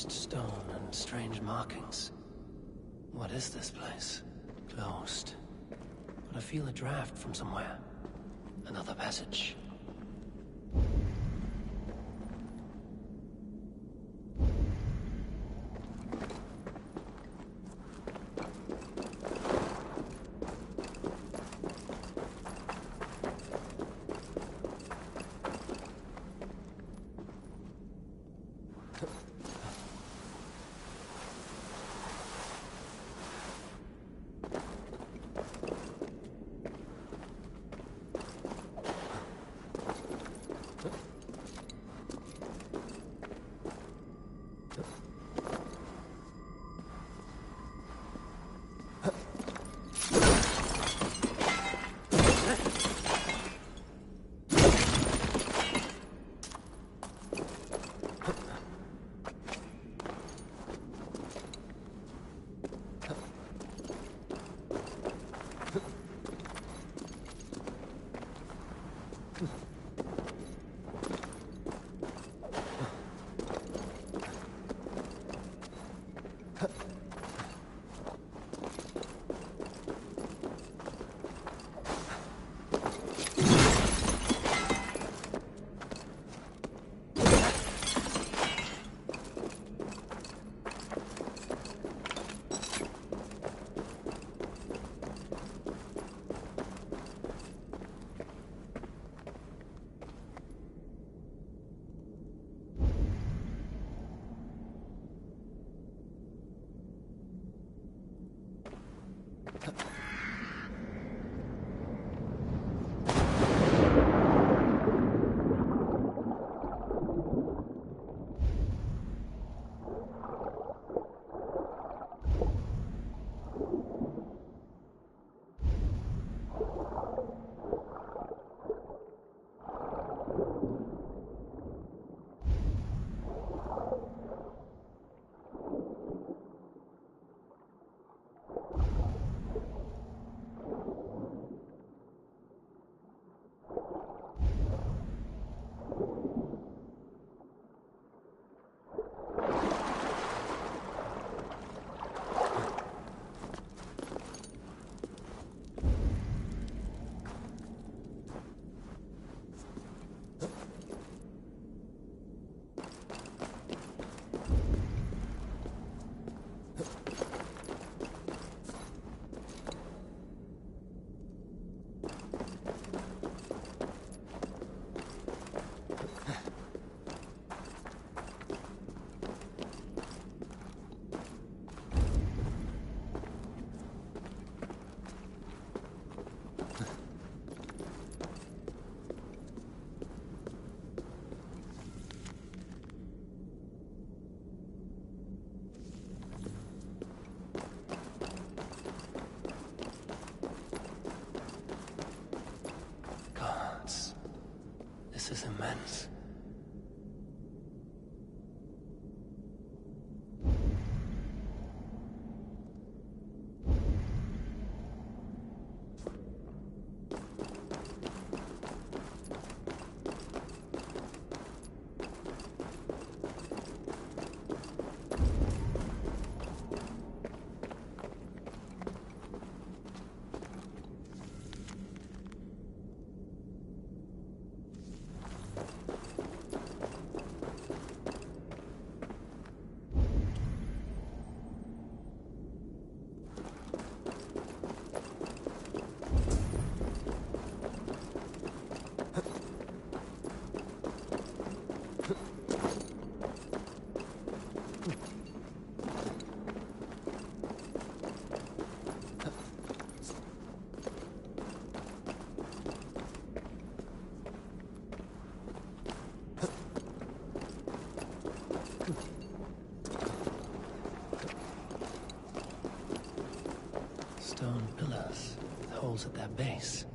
Stone and strange markings. What is this place? Closed. But I feel a draft from somewhere. Another passage. This is immense. stone pillars with holes at their base.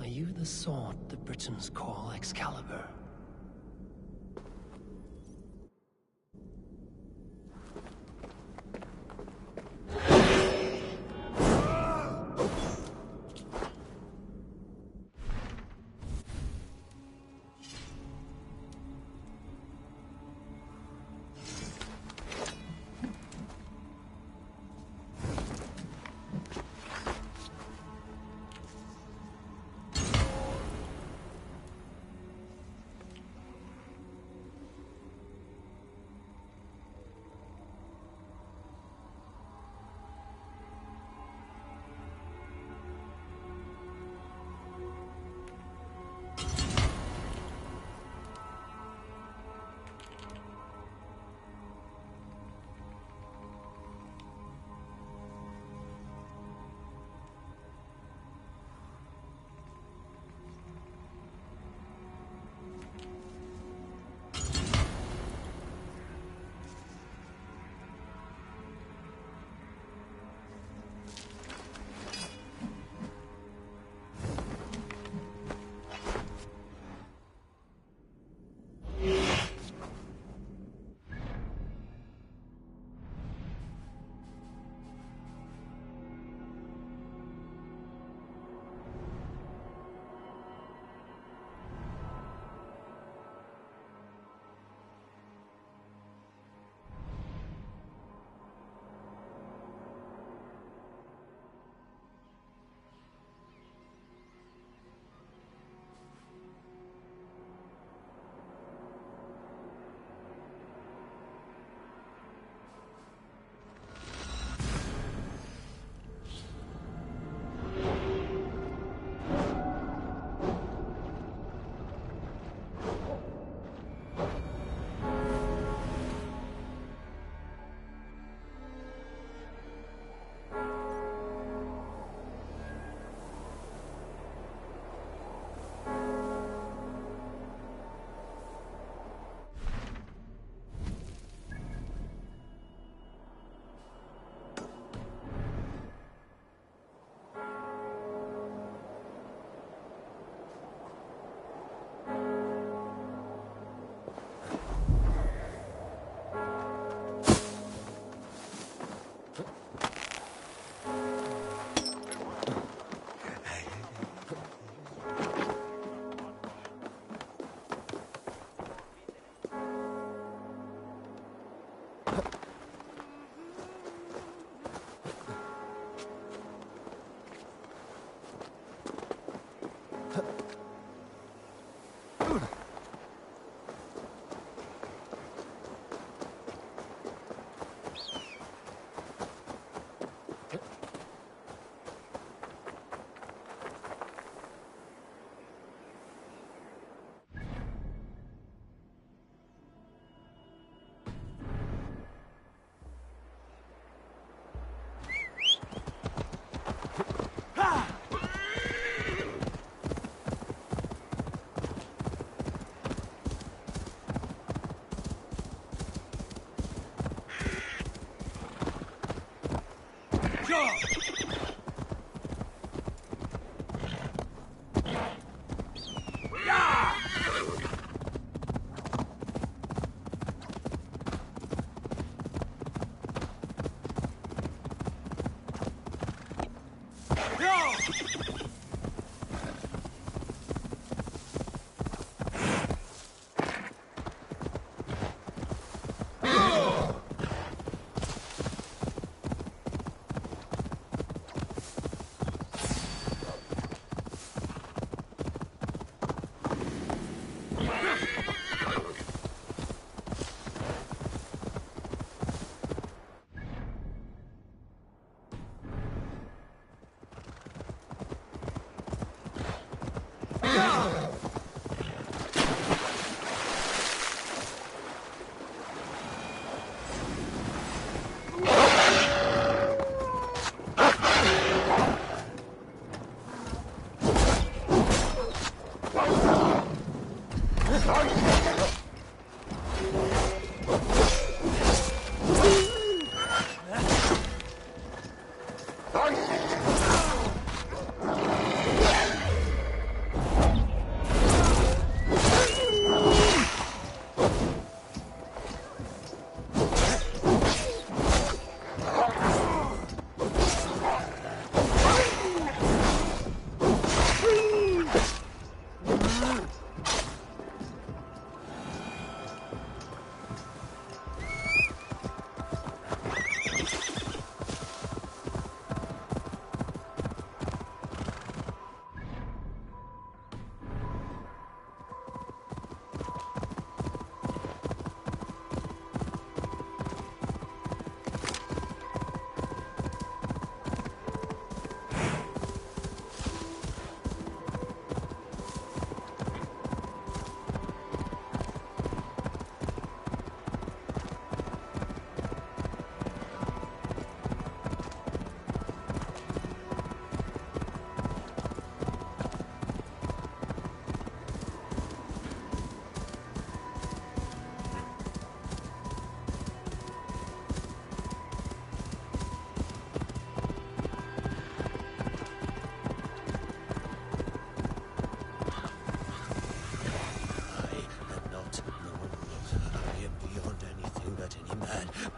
Are you the sword the Britons call Excalibur?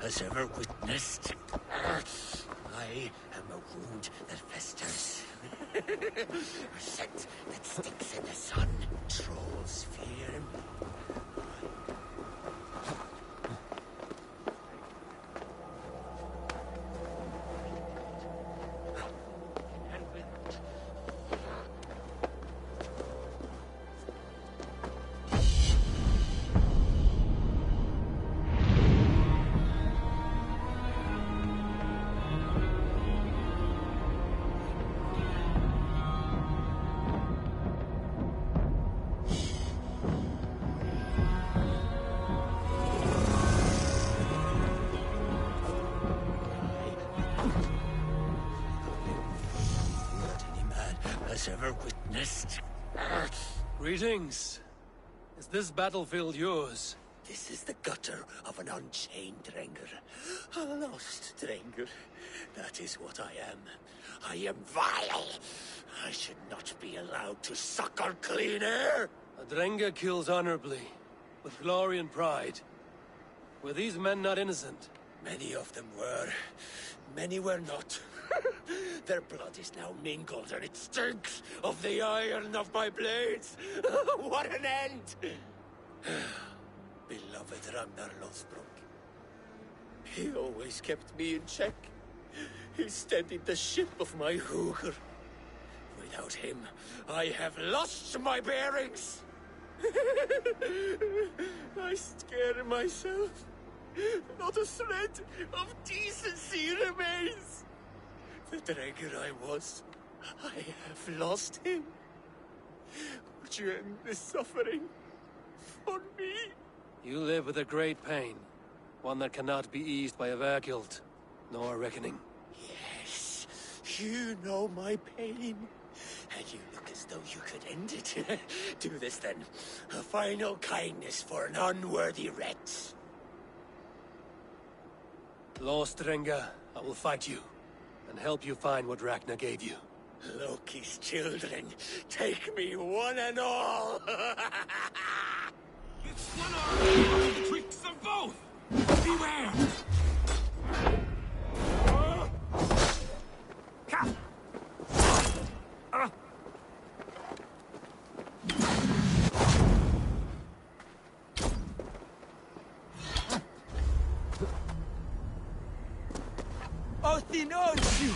Has ever witnessed. I am a wound that festers. A scent that sticks in the sun. Trolls fear me. Ever witnessed. Greetings. Is this battlefield yours? This is the gutter of an unchained Drenger. A lost Drenger. That is what I am. I am vile. I should not be allowed to suckle clean air. A Drenger kills honorably, with glory and pride. Were these men not innocent? Many of them were. Many were not. Their blood is now mingled, and it stinks of the iron of my blades. What an end! Beloved Ragnar Lothbrok. He always kept me in check. He steadied the ship of my Hugr. Without him, I have lost my bearings. I scare myself. Not a thread of decency remains. The Drenger I was, I have lost him. Would you end this suffering for me? You live with a great pain, one that cannot be eased by a Vergild, nor a reckoning. Yes, you know my pain, and you look as though you could end it. Do this then, a final kindness for an unworthy wretch. Lost Drenger, I will fight you. And help you find what Ragnar gave you. Loki's children, take me one and all! It's one arm of the tricks of both! Beware! Odin owns you!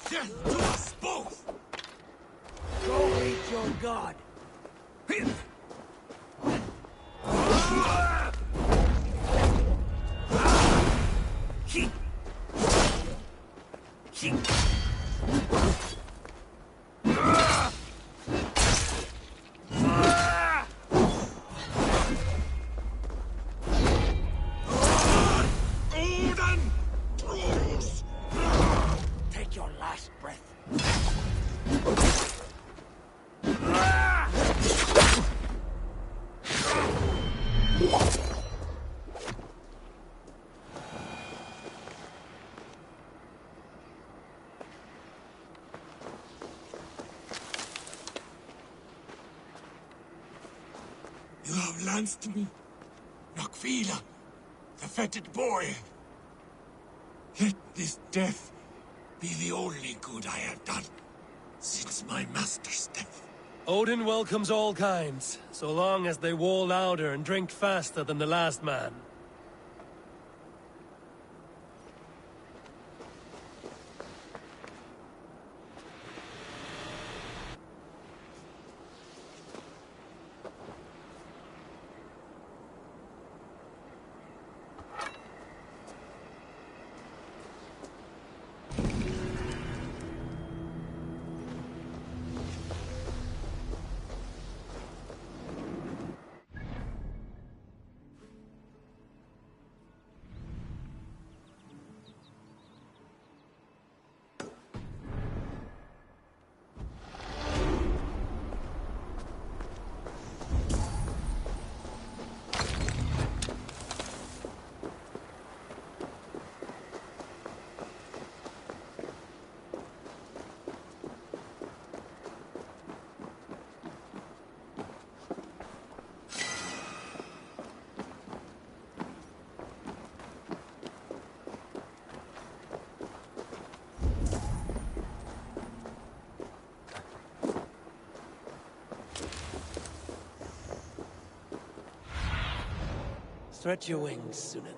Death to us both! Go meet your god! against me. Nakvila, the fetid boy. Let this death be the only good I have done since my master's death. Odin welcomes all kinds, so long as they war louder and drink faster than the last man. Stretch your wings, Sunan.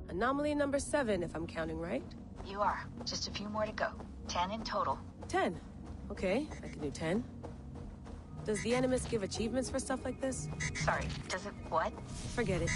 Anomaly number 7, if I'm counting right. You are. Just a few more to go. 10 in total. 10. Okay, I can do 10. Does the Animus give achievements for stuff like this? Sorry, does it what? Forget it.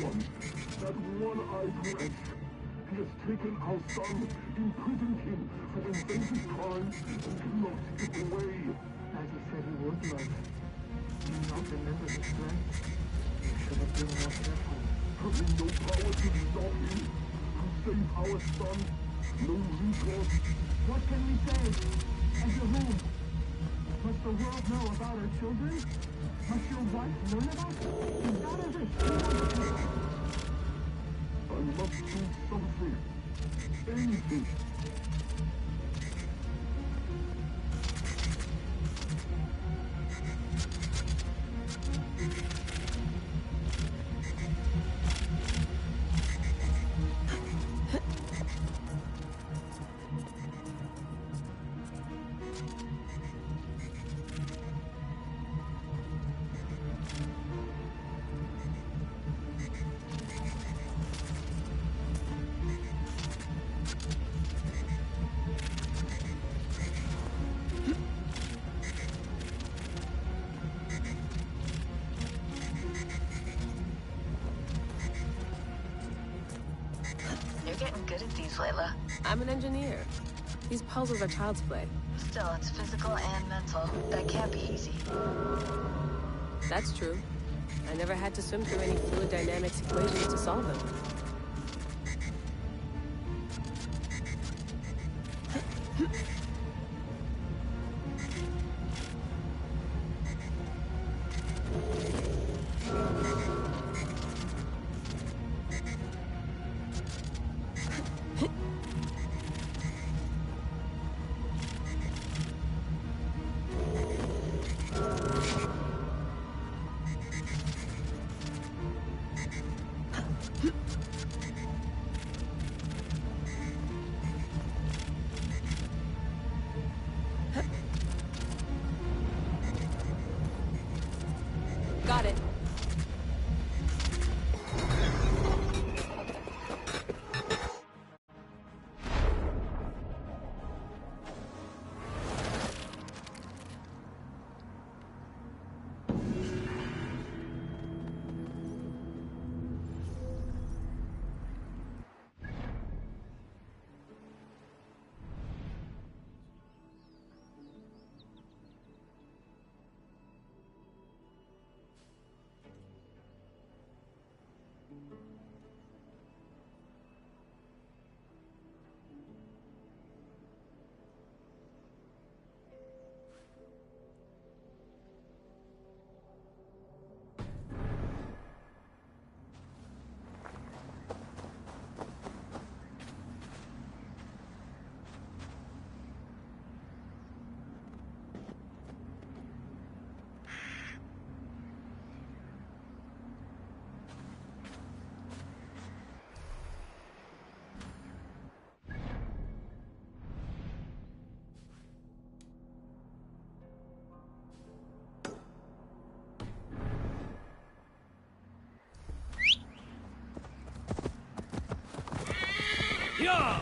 one. That one-eyed wretch. He has taken our son, imprisoned him for invasive crimes, and locked him away. As he said he would, love. Do you not remember his threats? You should have been more careful. Have we no power to stop him? To save our son? No recourse? What can we say? And to whom? Must the world know about our children? Must your wife learn about it? Is that as if she wants to? I must do something. Anything. You're getting good at these, Layla. I'm an engineer. These puzzles are child's play. Still, it's physical and mental. That can't be easy. That's true. I never had to swim through any fluid dynamics equations to solve them. Got it. Yeah!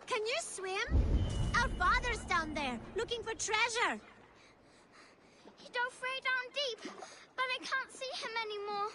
Can you swim? Our father's down there, looking for treasure. He dove way down deep, but I can't see him anymore.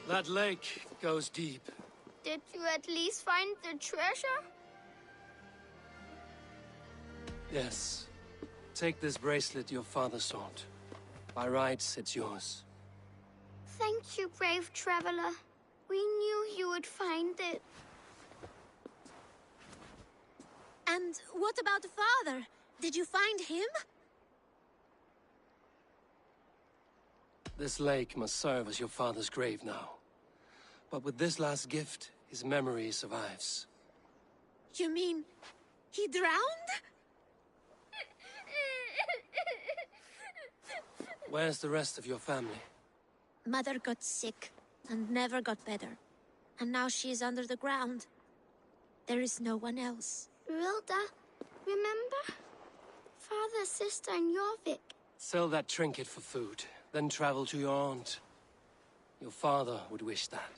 That lake goes deep. Did you at least find the treasure? Yes. Take this bracelet your father sought. By rights, it's yours. Thank you, brave traveler. We knew you would find it. And what about the father? Did you find him? This lake must serve as your father's grave now. But with this last gift, his memory survives. You mean he drowned? Where's the rest of your family? Mother got sick and never got better. And now she is under the ground. There is no one else. Rilda, remember? Father, sister, and Jorvik. Sell that trinket for food, then travel to your aunt. Your father would wish that.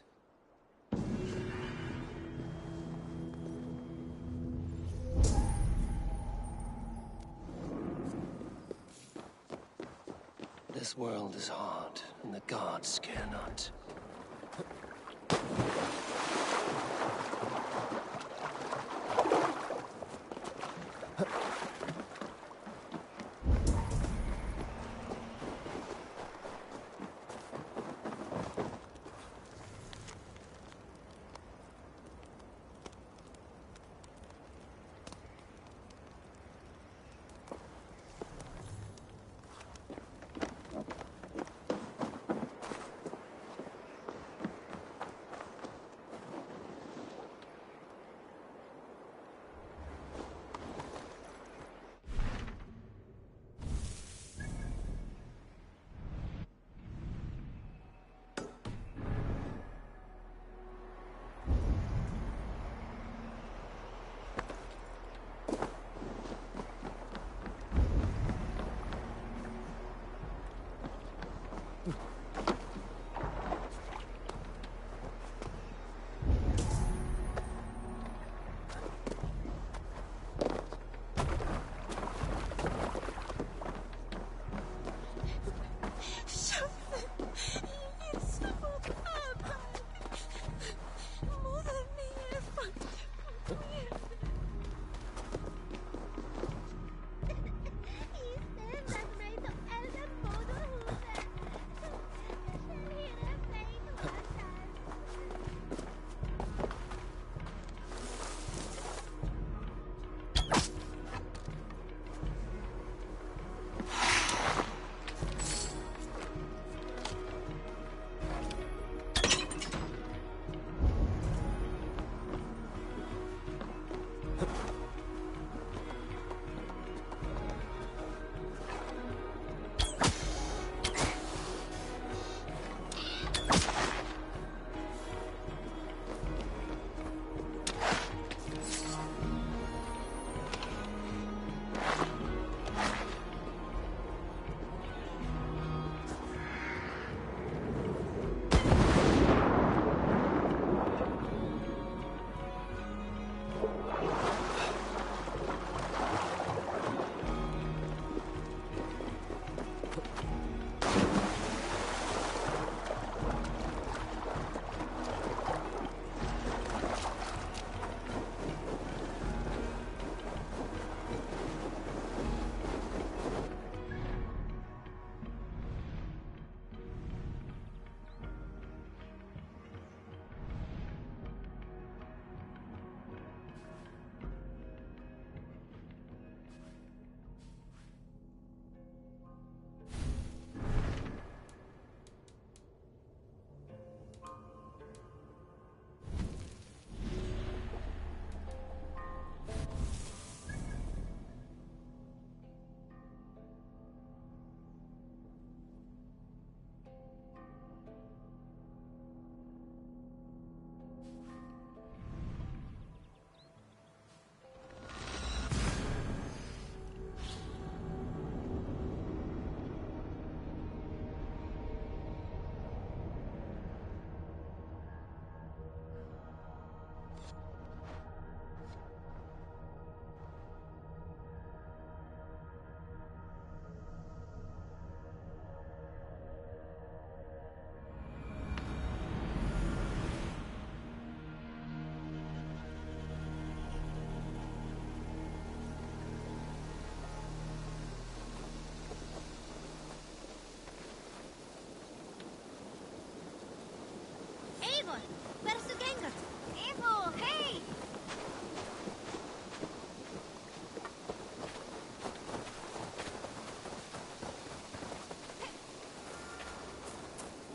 This world is hard, and the gods care not.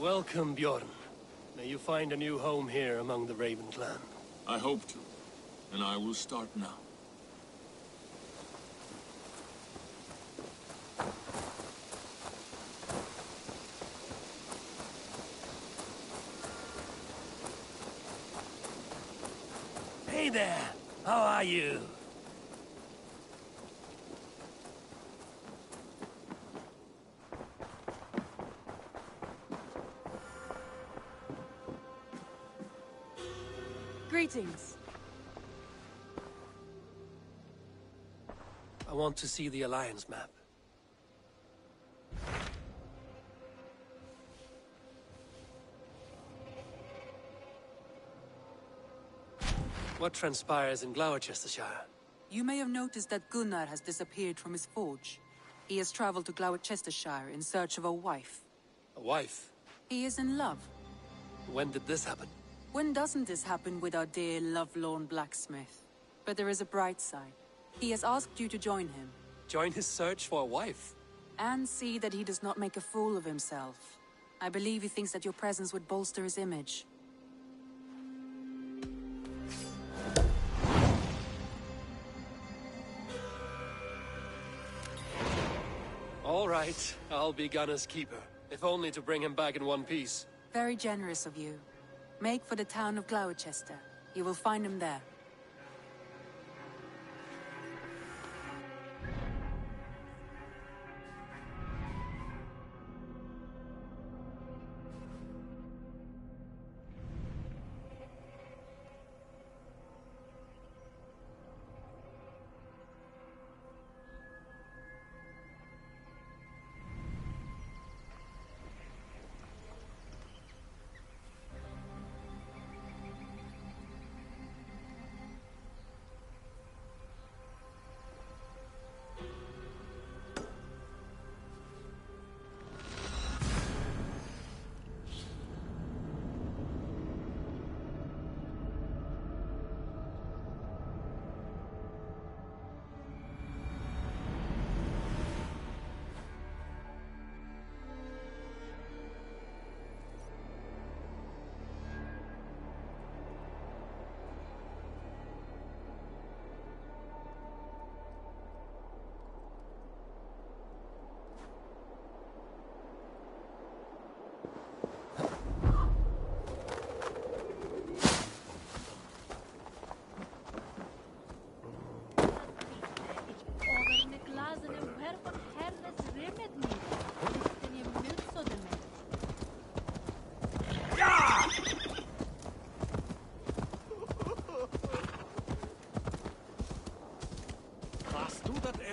Welcome, Bjorn. May you find a new home here among the Raven clan. I hope to, and I will start now. Hey there! How are you? Greetings. I want to see the Alliance map. What transpires in Gloucestershire? You may have noticed that Gunnar has disappeared from his forge. He has traveled to Gloucestershire in search of a wife. A wife? He is in love. When did this happen? When doesn't this happen with our dear lovelorn blacksmith? But there is a bright side. He has asked you to join him. Join his search for a wife? And see that he does not make a fool of himself. I believe he thinks that your presence would bolster his image. All right, I'll be Gunnar's keeper. If only to bring him back in one piece. Very generous of you. Make for the town of Gloucester. You will find him there.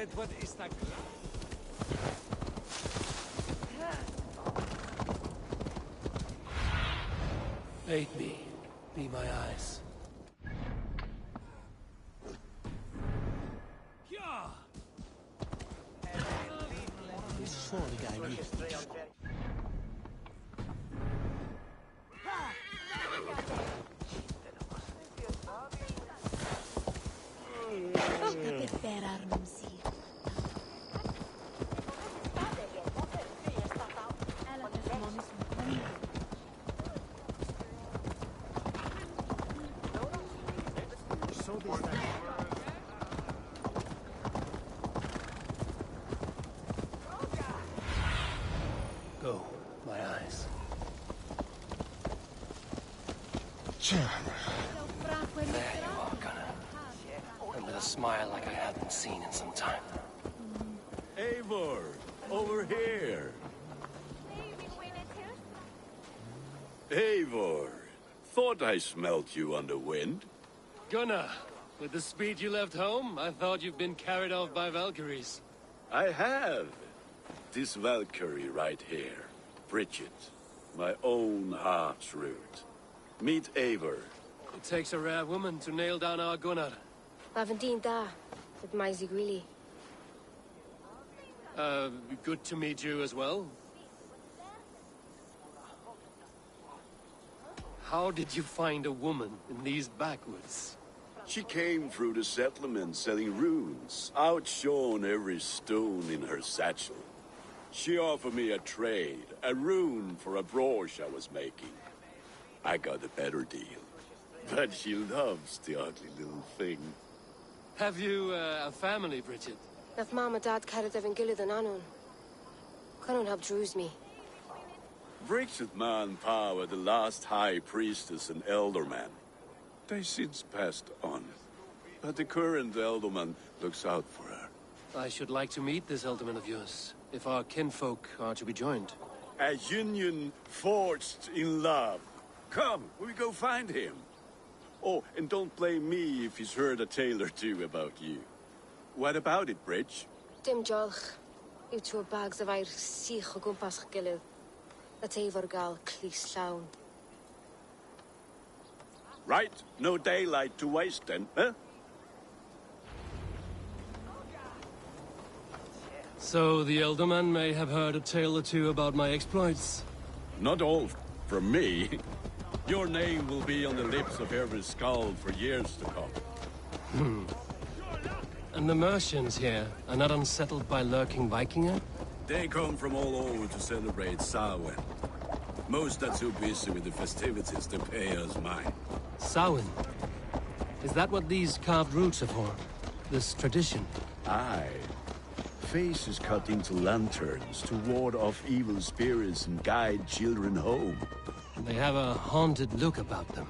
Edward is that Aid me. Be my eyes. Go, my eyes. There you are, Gunnar. And with a smile like I hadn't seen in some time. Eivor, over here. Eivor, thought I smelt you on the wind. Gunnar, with the speed you left home, I thought you'd been carried off by Valkyries. I have. This Valkyrie right here, Bridget, my own heart's root. Meet Eivor. It takes a rare woman to nail down our Gunnar. Lavendine da, with my Zigwili. Good to meet you as well. How did you find a woman in these backwoods? She came through the settlement selling runes, outshone every stone in her satchel. She offered me a trade, a rune for a brooch I was making. I got a better deal. But she loves the ugly little thing. Have you a family, Bridget? Naf Mom and Dad carried Evan Gillid and Anun. Can't help drews me. Bridget Man Power, the last high priestess and elderman. They since passed on. But the current elderman looks out for her. I should like to meet this elderman of yours, if our kinfolk are to be joined. A union forged in love. Come, we go find him. Oh, and don't blame me if he's heard a tale or two about you. What about it, Bridge? Dim Jolch. You two bags of air sich o gwmpas Gillid. That efo'r gal clis llawn. Right, no daylight to waste then, huh? So the elderman may have heard a tale or two about my exploits. Not all from me. Your name will be on the lips of every skull for years to come. And the merchants here are not unsettled by lurking Vikinger? They come from all over to celebrate Samhain. Most are too busy with the festivities to pay us mind. Samhain? Is that what these carved roots are for? This tradition? Aye. Faces cut into lanterns to ward off evil spirits and guide children home. They have a haunted look about them.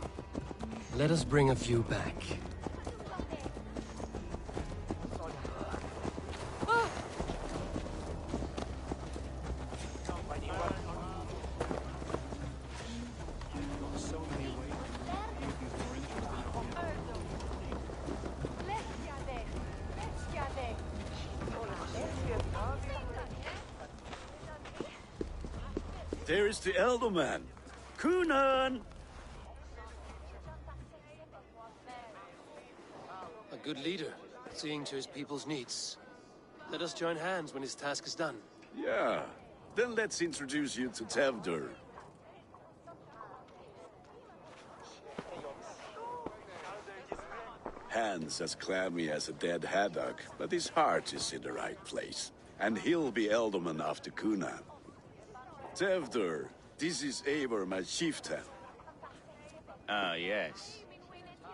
Let us bring a few back. There is the elderman. Kunan! A good leader, seeing to his people's needs. Let us join hands when his task is done. Yeah. Then let's introduce you to Tevder. Hands as clammy as a dead haddock, but his heart is in the right place. And he'll be elderman after Kunan. Tevder, this is Eivor, my chieftain. Ah, yes.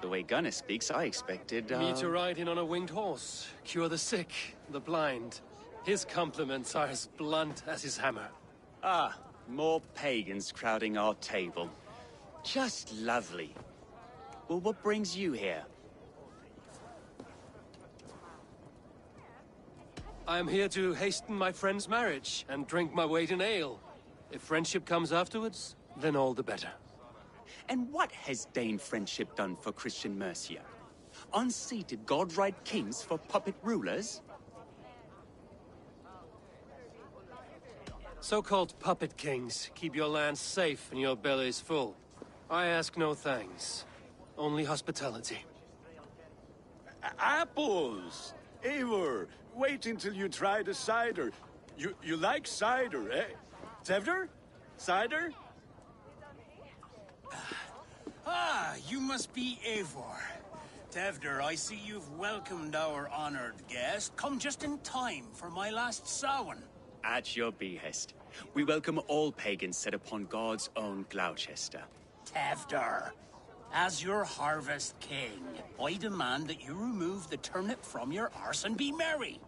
The way Gunnar speaks, I expected, Me to ride in on a winged horse, cure the sick, the blind. His compliments are as blunt as his hammer. Ah, more pagans crowding our table. Just lovely. Well, what brings you here? I am here to hasten my friend's marriage and drink my weight in ale. If friendship comes afterwards, then all the better. And what has Dane friendship done for Christian Mercia? Unseated godright kings for puppet rulers? So-called puppet kings keep your lands safe and your bellies full. I ask no thanks, only hospitality. Apples! Eivor, wait until you try the cider. You like cider, eh? Tevder? Cider? Ah, you must be Eivor. Tevder, I see you've welcomed our honored guest. Come just in time for my last Samhain. At your behest. We welcome all pagans set upon God's own Gloucester. Tevder, as your harvest king, I demand that you remove the turnip from your arse and be merry.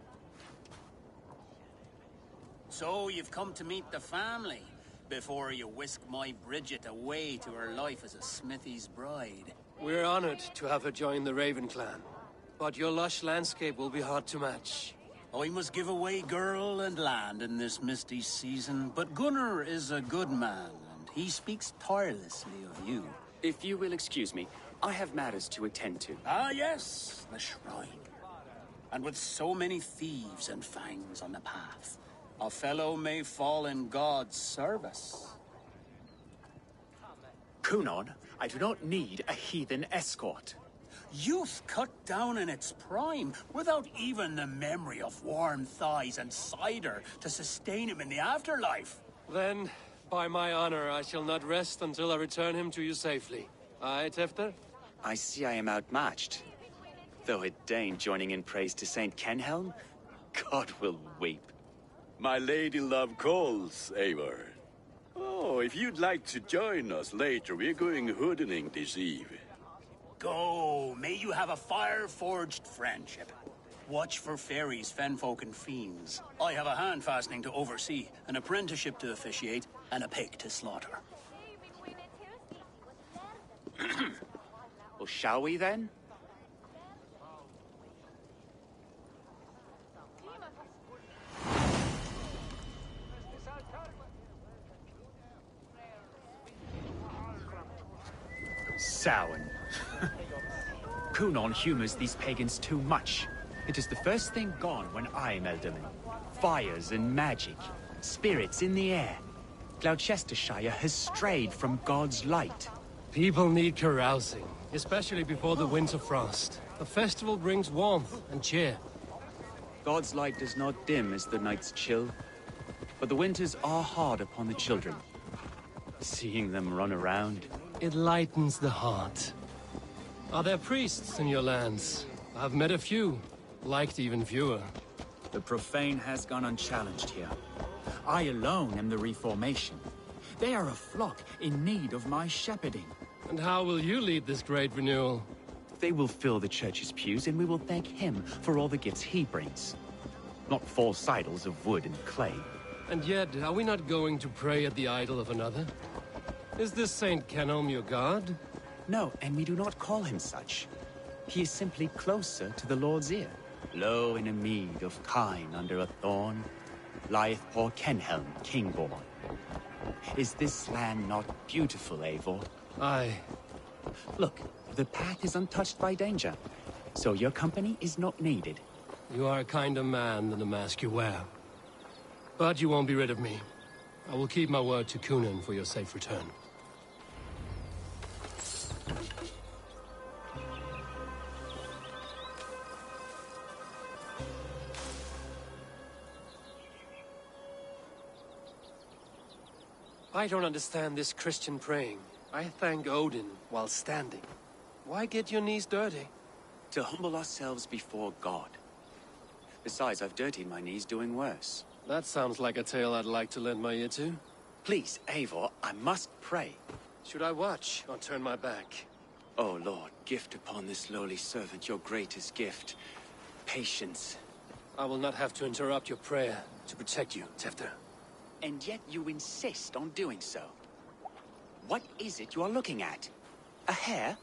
So you've come to meet the family, before you whisk my Bridget away to her life as a smithy's bride. We're honored to have her join the Raven clan, but your lush landscape will be hard to match. I must give away girl and land in this misty season, but Gunnar is a good man, and he speaks tirelessly of you. If you will excuse me, I have matters to attend to. Ah, yes, the shrine. And with so many thieves and fangs on the path, a fellow may fall in God's service. Kunon, I do not need a heathen escort. Youth cut down in its prime, without even the memory of warm thighs and cider to sustain him in the afterlife. Then, by my honor, I shall not rest until I return him to you safely. Aye, Tefter? I see I am outmatched. Though a Dane joining in praise to Saint Kenhelm, God will weep. My lady love calls, Eivor. Oh, if you'd like to join us later, we're going hoodening this eve. Go, may you have a fire-forged friendship. Watch for fairies, fenfolk, and fiends. I have a hand fastening to oversee, an apprenticeship to officiate, and a pig to slaughter. Well, shall we then? Samhain. Kunon humors these pagans too much. It is the first thing gone when I am Elderman. Fires and magic, spirits in the air. Gloucestershire has strayed from God's light. People need carousing, especially before the winter frost. A festival brings warmth and cheer. God's light does not dim as the nights chill, but the winters are hard upon the children. Seeing them run around, it lightens the heart. Are there priests in your lands? I've met a few, liked even fewer. The profane has gone unchallenged here. I alone am the Reformation. They are a flock in need of my shepherding. And how will you lead this great renewal? They will fill the church's pews, and we will thank him for all the gifts he brings. Not false idols of wood and clay. And yet, are we not going to pray at the idol of another? Is this Saint Canom your god? No, and we do not call him such. He is simply closer to the Lord's ear. Lo, in a mead of kine under a thorn, lieth poor Kenhelm, king-born. Is this land not beautiful, Eivor? Aye. Look, the path is untouched by danger, so your company is not needed. You are a kinder man than the mask you wear. But you won't be rid of me. I will keep my word to Kunan for your safe return. I don't understand this Christian praying. I thank Odin while standing. Why get your knees dirty? To humble ourselves before God. Besides, I've dirtied my knees doing worse. That sounds like a tale I'd like to lend my ear to. Please, Eivor, I must pray. Should I watch or turn my back? Oh, Lord, gift upon this lowly servant your greatest gift. Patience. I will not have to interrupt your prayer to protect you, Tefter. And yet you insist on doing so. What is it you are looking at? A hare?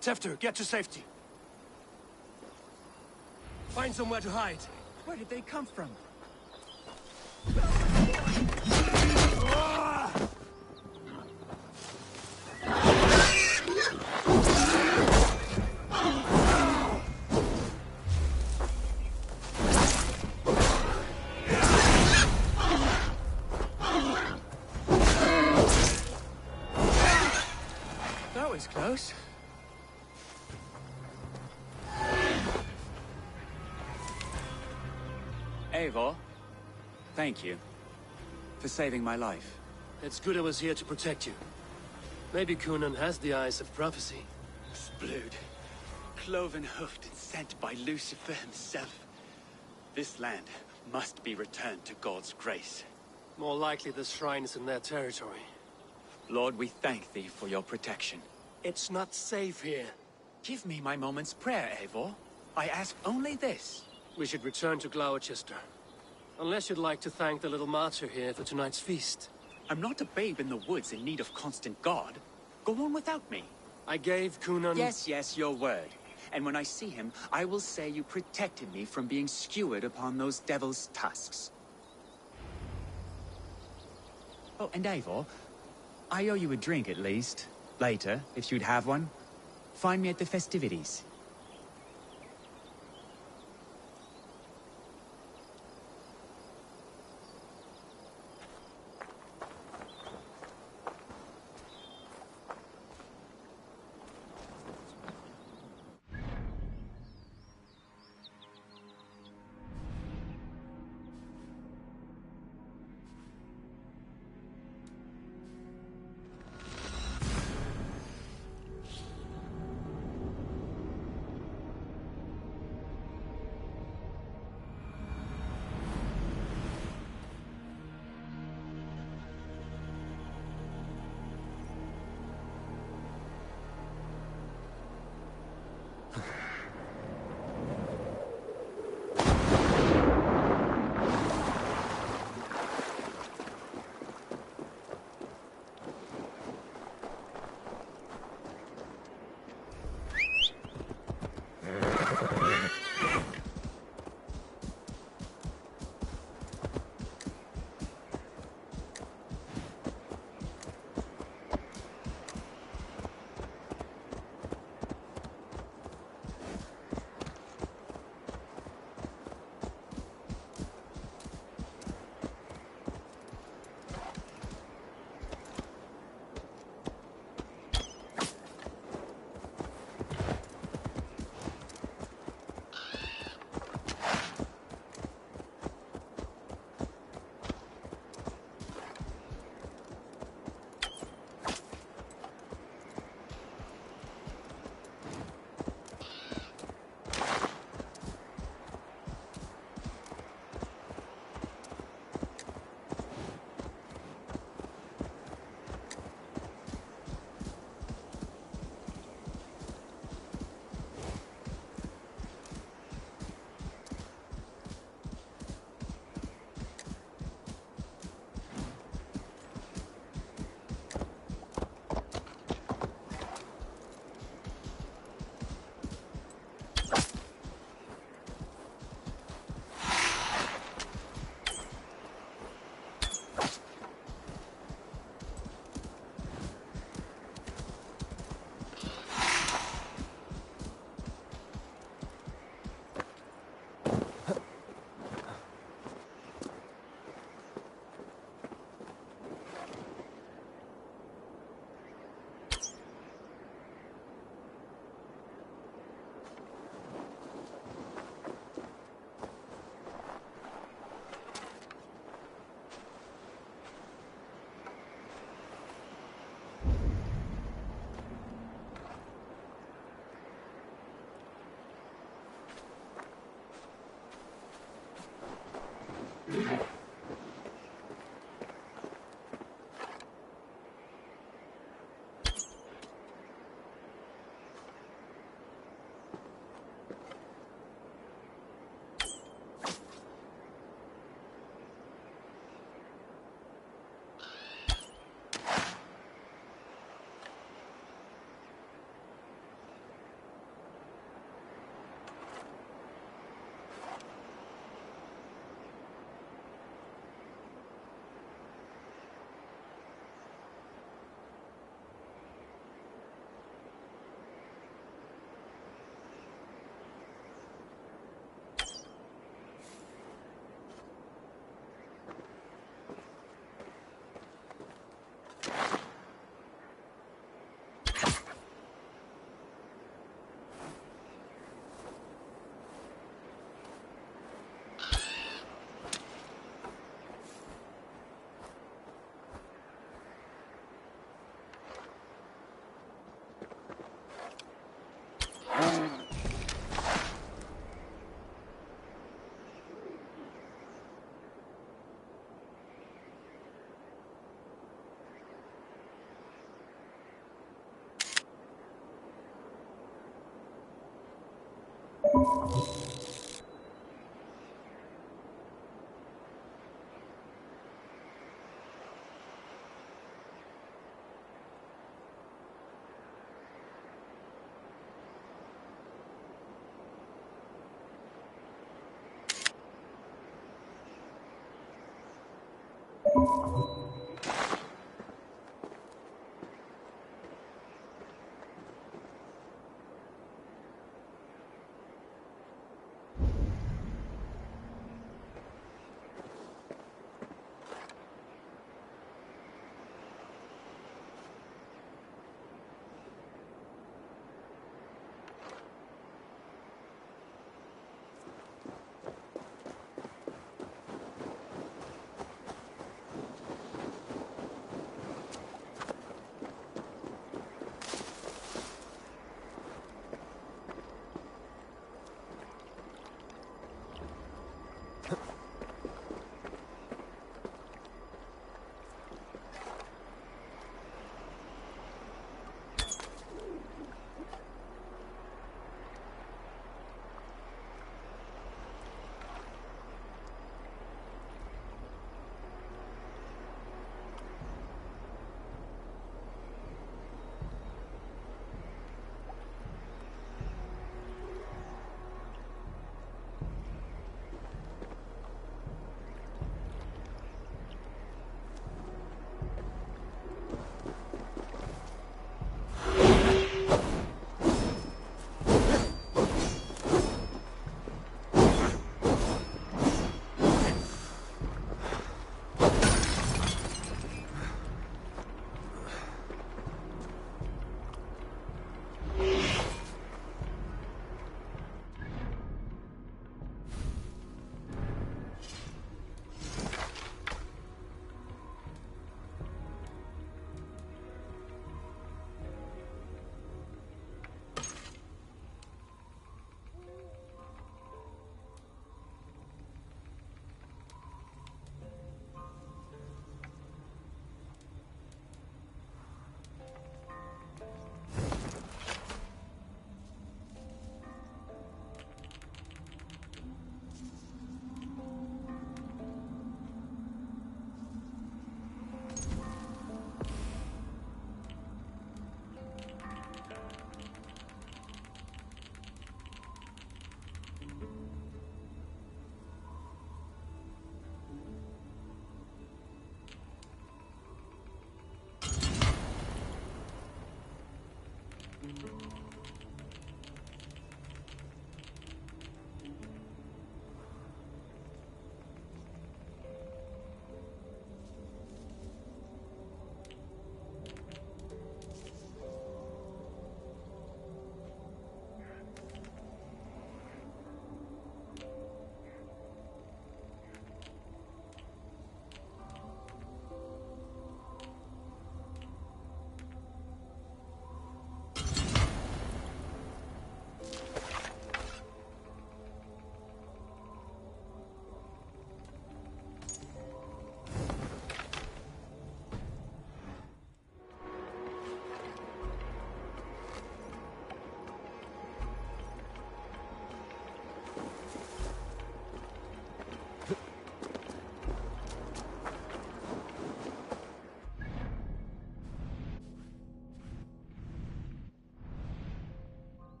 Tefter, get to safety. Find somewhere to hide. Where did they come from? That was close. Eivor, thank you for saving my life. It's good I was here to protect you. Maybe Kunan has the eyes of prophecy. Blood, cloven-hoofed and sent by Lucifer himself. This land must be returned to God's grace. More likely the shrine is in their territory. Lord, we thank thee for your protection. It's not safe here. Give me my moment's prayer, Eivor. I ask only this. We should return to Gloucester. Unless you'd like to thank the little martyr here for tonight's feast. I'm not a babe in the woods in need of constant guard. Go on without me. I gave Kunan... Yes, your word. And when I see him, I will say you protected me from being skewered upon those devil's tusks. Oh, and Eivor, I owe you a drink at least. Later, if you'd have one. Find me at the festivities.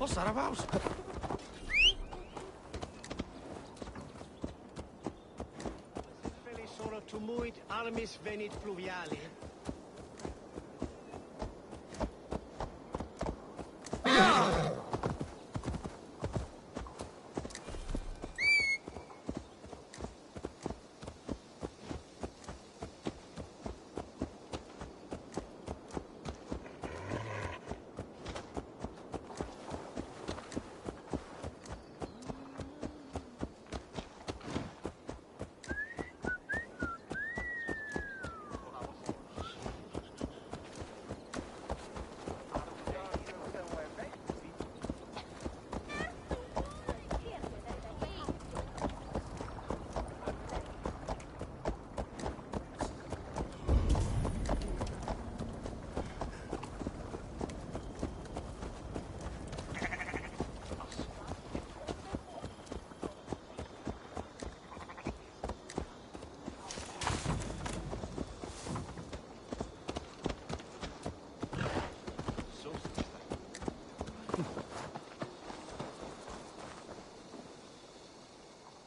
What's that about? Tumuit armis venit pluviali.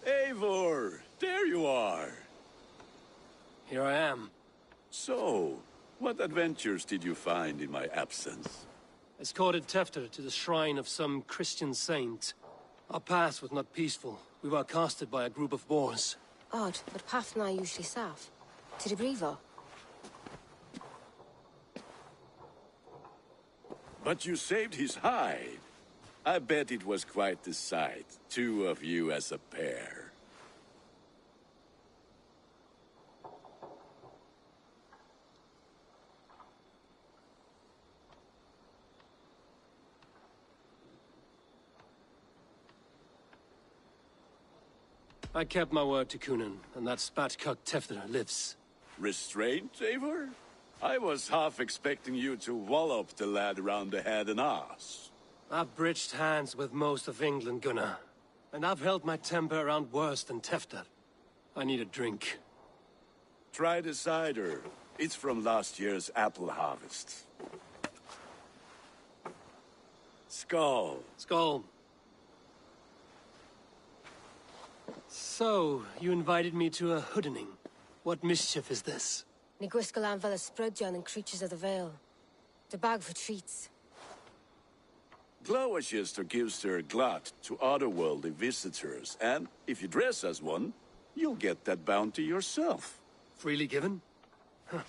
Eivor, there you are. Here I am. So, what adventures did you find in my absence? Escorted Tefter to the shrine of some Christian saint. Our path was not peaceful. We were accosted by a group of boars. Odd, but path na usually safe. To the Brivo. But you saved his hide. I bet it was quite the sight. Two of you as a pair. I kept my word to Kunan, and that spat-cuck Tefter lives. Restraint, Eivor? I was half expecting you to wallop the lad around the head and ass. I've bridged hands with most of England, Gunnar. And I've held my temper around worse than Tefter. I need a drink. Try the cider. It's from last year's apple harvest. Skull. Skull. So, you invited me to a hoodening. What mischief is this? Ni gwisgalan fel ysbrydion and creatures of the Vale. The bag for treats. Gloucester gives their glut to otherworldly visitors, and if you dress as one, you'll get that bounty yourself. Freely given? Huh.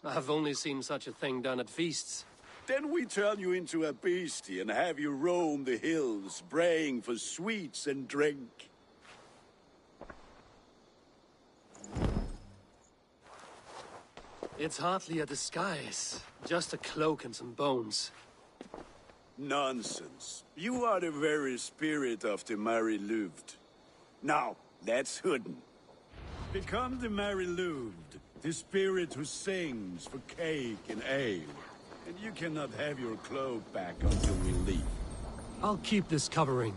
I've only seen such a thing done at feasts. Then we turn you into a beastie and have you roam the hills, braying for sweets and drink. It's hardly a disguise. Just a cloak and some bones. Nonsense. You are the very spirit of the Mary Louved. Now, let's hooden. Become the Mary Louved, the spirit who sings for cake and ale. And you cannot have your cloak back until we leave. I'll keep this covering.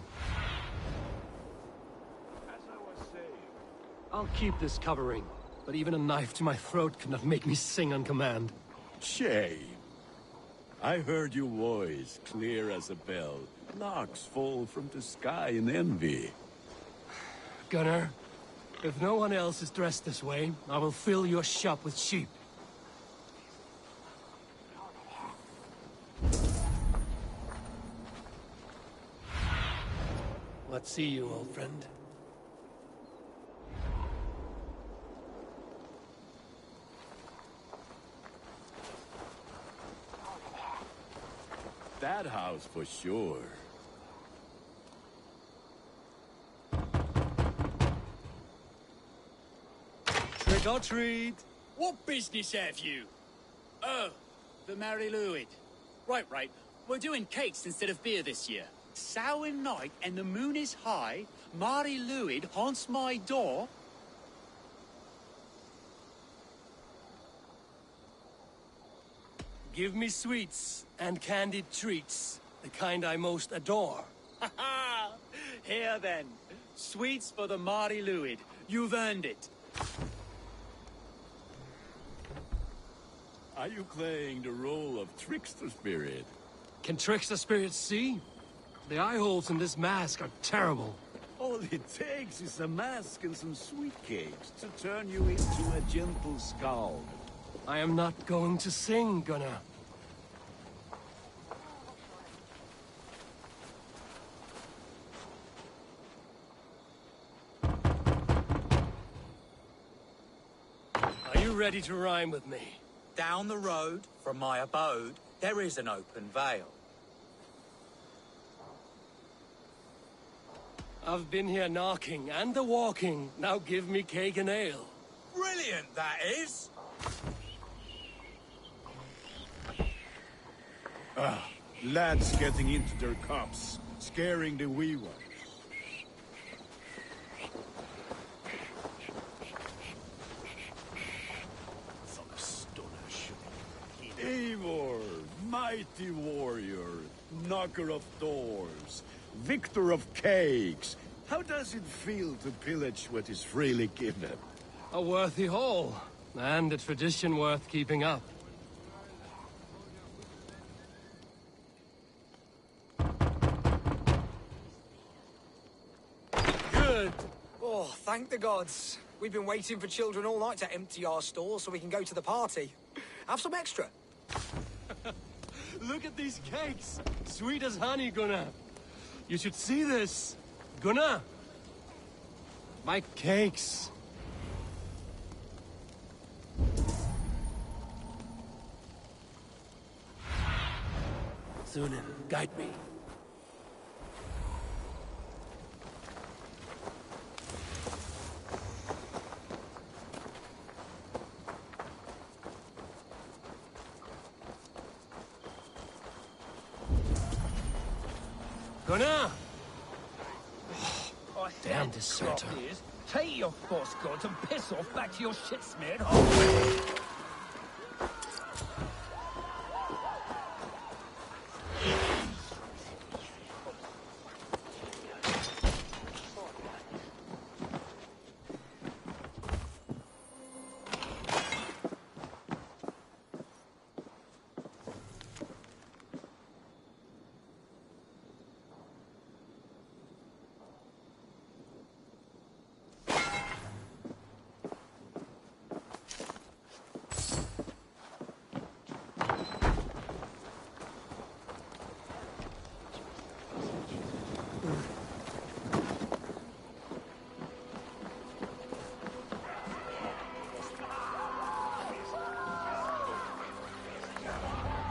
As I was saying... I'll keep this covering. But even a knife to my throat cannot make me sing on command. Shame. I heard your voice, clear as a bell. Larks fall from the sky in envy. Gunnar, if no one else is dressed this way, I will fill your shop with sheep. What see you, old friend? That house for sure. Trick or treat! What business have you? Oh, the Mary Louid. Right. We're doing cakes instead of beer this year. Samhain night and the moon is high. Mary Louid haunts my door. Give me sweets and candied treats, the kind I most adore. Ha ha! Here then, sweets for the Mary Louid. You've earned it. Are you playing the role of trickster spirit? Can trickster spirits see? The eye holes in this mask are terrible. All it takes is a mask and some sweet cakes to turn you into a gentle skull. I am not going to sing, Gunnar. Are you ready to rhyme with me? Down the road from my abode, there is an open vale. I've been here knocking and the walking. Now give me cake and ale. Brilliant, that is! Lads getting into their cups, scaring the wee ones. Eivor, mighty warrior, knocker of doors, victor of cakes. How does it feel to pillage what is freely given? A worthy haul, and a tradition worth keeping up. Good. Oh, thank the gods. We've been waiting for children all night to empty our stores so we can go to the party. Have some extra. Look at these cakes! Sweet as honey, Gunnar. You should see this. Gunnar! My cakes. Sunan, guide me. Gunnar! Damn deserter. Take your force gods and piss off back to your shit-smeared hole.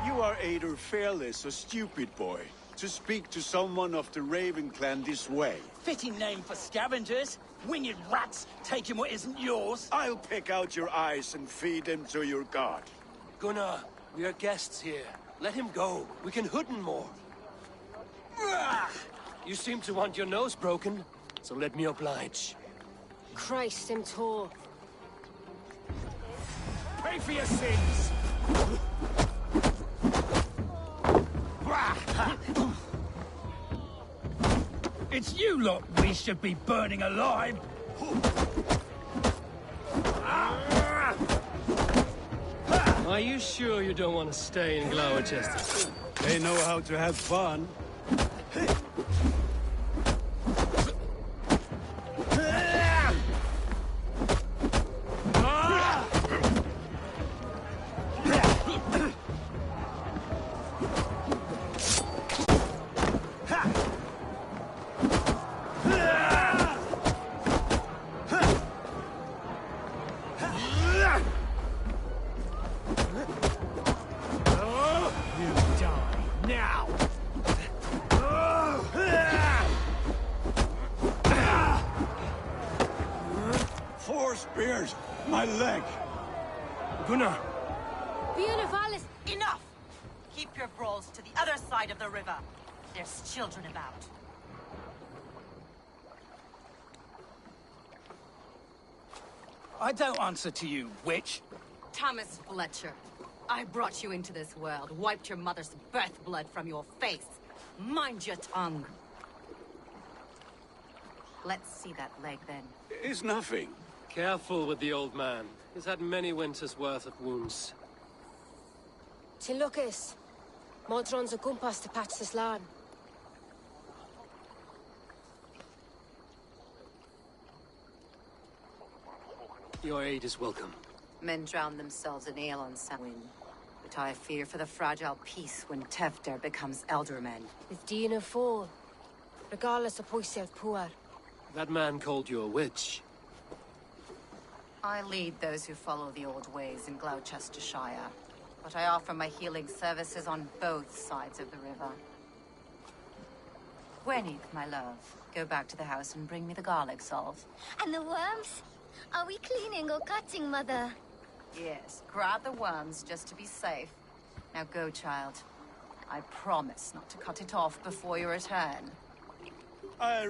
You are either fearless or stupid, boy, to speak to someone of the Raven clan this way. Fitting name for scavengers. Winged rats taking what isn't yours. I'll pick out your eyes and feed them to your god. Gunnar, we are guests here. Let him go. We can hood him more. You seem to want your nose broken, so let me oblige. Christ, him tall. Pay for your sins! It's you lot we should be burning alive! Are you sure you don't want to stay in Gloucester? They know how to have fun. Spears! My leg! Gunnar! Enough! Keep your brawls to the other side of the river. There's children about. I don't answer to you, witch. Thomas Fletcher, I brought you into this world, wiped your mother's birth blood from your face. Mind your tongue. Let's see that leg, then. It's nothing. Careful with the old man. He's had many winters' worth of wounds. Tin Lucas. Modron's a gumpas to patch this land. Your aid is welcome. Men drown themselves in ale on Samhain. But I fear for the fragile peace when Tefter becomes eldermen. With Dina fall, regardless of pwysau'r pŵar. That man called you a witch. I lead those who follow the old ways in Gloucestershire, but I offer my healing services on both sides of the river. Gweneth, my love, go back to the house and bring me the garlic salve. And the worms? Are we cleaning or cutting, Mother? Yes, grab the worms just to be safe. Now go, child. I promise not to cut it off before you return.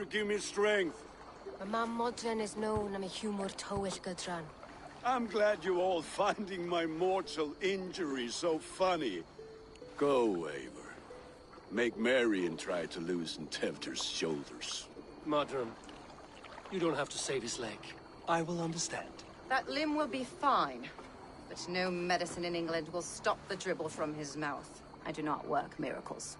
Give me strength. My mam modren is known am a humor tywyll gydran. I'm glad you're all finding my mortal injury so funny. Go, Eivor. Make merry and try to loosen Tevder's shoulders. Modron, you don't have to save his leg. I will understand. That limb will be fine, but no medicine in England will stop the dribble from his mouth. I do not work miracles.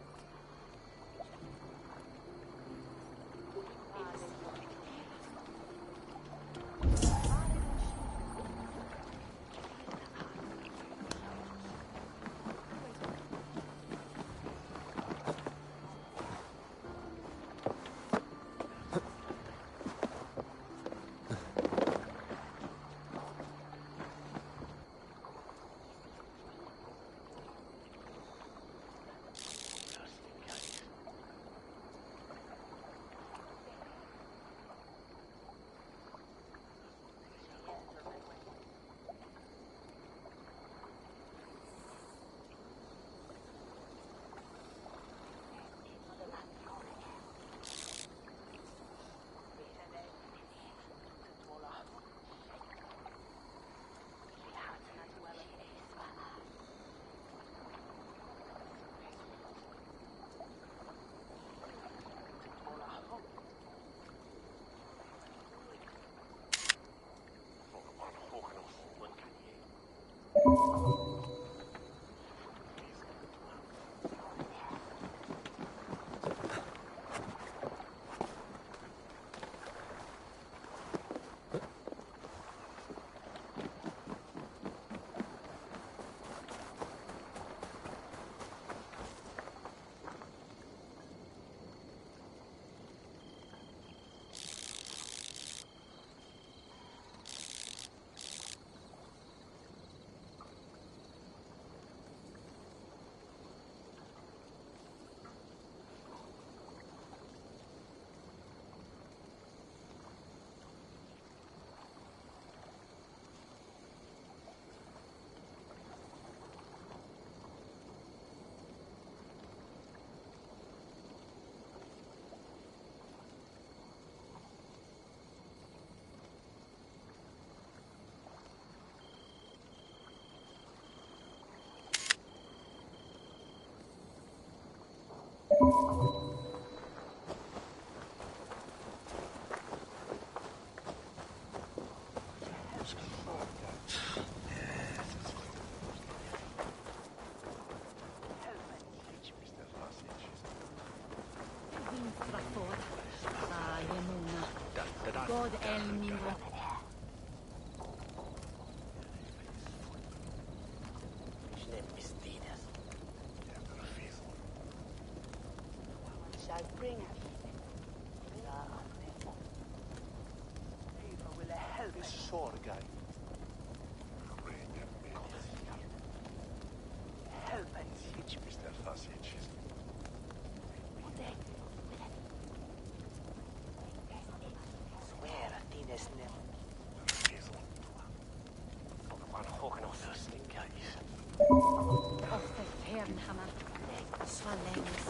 God el mingo. Shall bring it. Will help his sorga. Help and teach Mr. Sausage. Swear a thinnes nem. Man hogan of thirsting guys. Of the Fernhammer. Swanlands.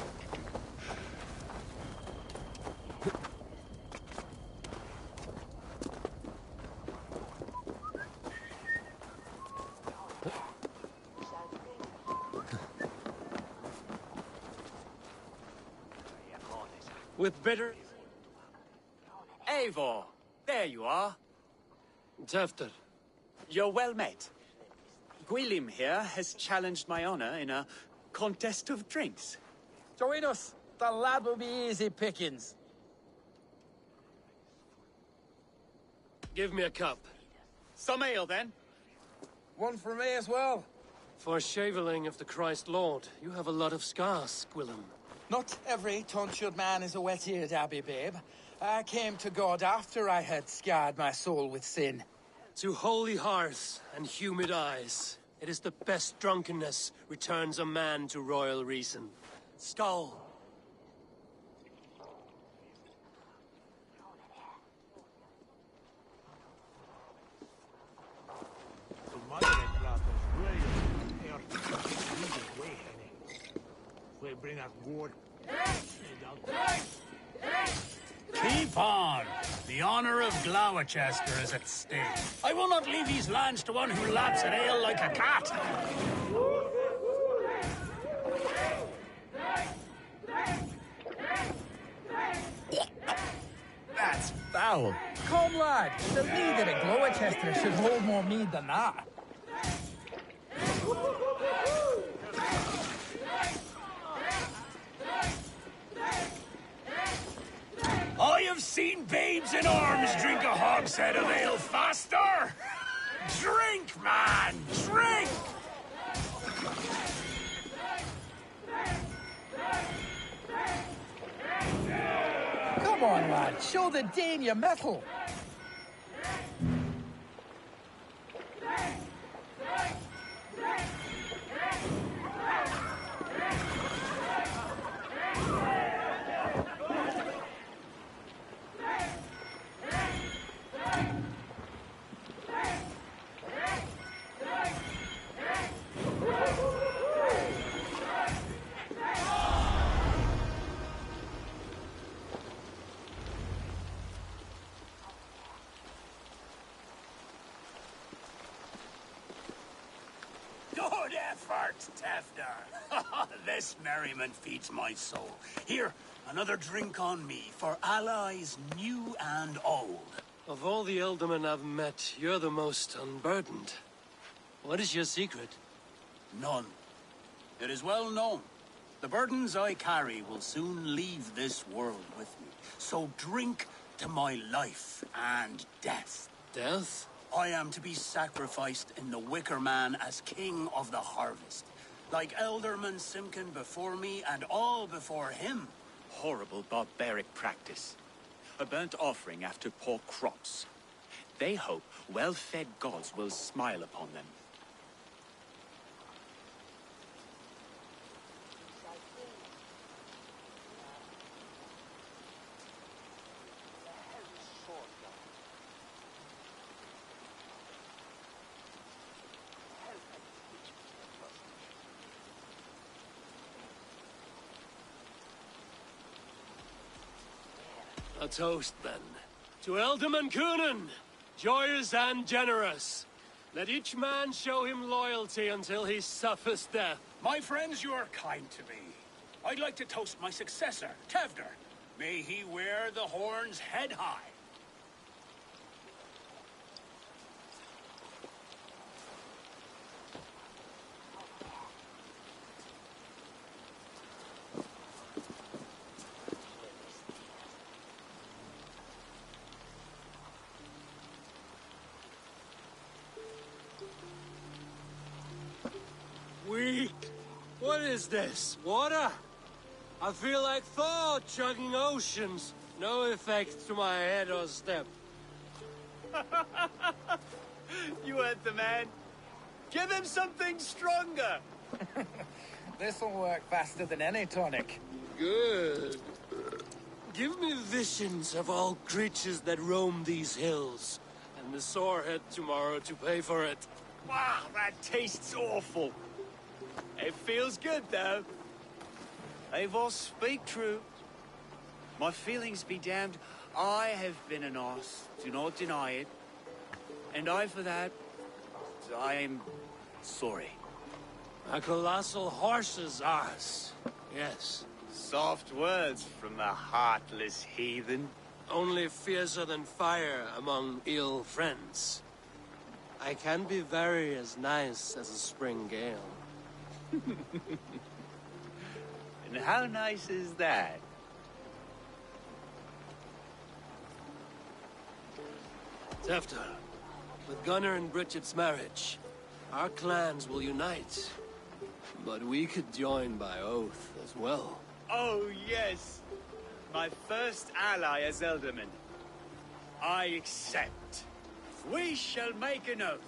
With bitter... Eivor! There you are. Tefter. You're well met. Gwilym here has challenged my honor in a contest of drinks. Join us. The lad will be easy pickings. Give me a cup. Some ale, then. One for me as well. For shaveling of the Christ Lord, you have a lot of scars, Gwillem. Not every tonsured man is a wet-eared Abbey, babe. I came to God after I had scarred my soul with sin. To holy hearths and humid eyes, it is the best drunkenness returns a man to royal reason. Skull. Keep on! The honor of Gloucester is at stake. I will not leave these lands to one who laps at ale like a cat. That's foul. Come, lad. There's need that a Gloucester should hold more mead than that. I have seen babes in arms drink a hogshead of ale faster! Drink, man! Drink! Come on, lad. Show the Dane your mettle. Good effort, Tefter. This merriment feeds my soul. Here, another drink on me for allies new and old. Of all the Eldermen I've met, you're the most unburdened. What is your secret? None. It is well known. The burdens I carry will soon leave this world with me. So drink to my life and death. Death? I am to be sacrificed in the Wicker Man as king of the harvest. Like Elderman Simkin before me and all before him. Horrible barbaric practice. A burnt offering after poor crops. They hope well-fed gods will smile upon them. A toast, then. To Elderman Coonan, joyous and generous. Let each man show him loyalty until he suffers death. My friends, you are kind to me. I'd like to toast my successor, Tevder. May he wear the horns head high. Weak. What is this? Water? I feel like Thor chugging oceans. No effect to my head or step. You heard the man. Give him something stronger. This'll work faster than any tonic. Good. Give me visions of all creatures that roam these hills, and the sore head tomorrow to pay for it. Wow, that tastes awful. It feels good, though. Eivor, speak true. My feelings be damned. I have been an arse, do not deny it. And I, for that, I am sorry. A colossal horse's arse, yes. Soft words from the heartless heathen. Only fiercer than fire among ill friends. I can be very as nice as a spring gale. And how nice is that? Tefter, With Gunnar and Bridget's marriage, our clans will unite. But we could join by oath as well. Oh, yes. My first ally as Elderman. I accept. We shall make an oath.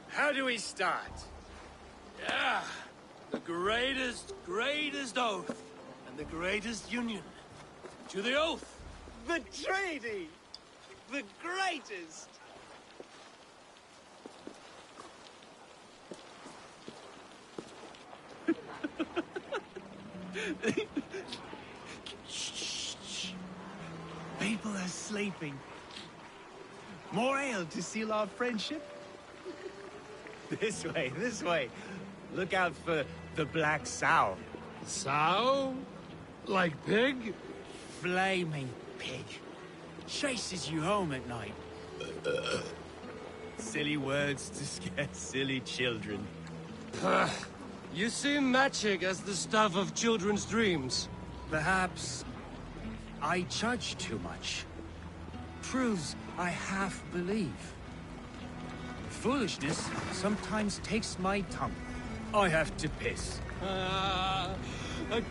How do we start? Yeah. The greatest oath. And the greatest union. To the oath! The treaty! The greatest! Shh. People are sleeping. More ale to seal our friendship? This way. Look out for the black sow. Sow? Like pig? Flaming pig. Chases you home at night. Silly words to scare silly children. You see magic as the stuff of children's dreams. Perhaps I judge too much. Proves I half believe. Foolishness sometimes takes my tongue. I have to piss. A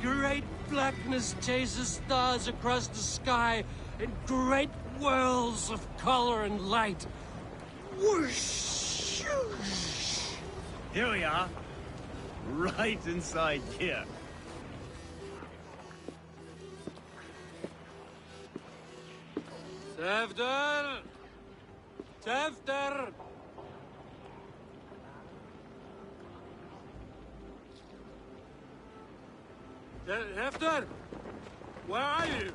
great blackness chases stars across the sky in great whirls of color and light. Whoosh! Here we are. Right inside here. Tefter! Tefter! Tefter! Where are you?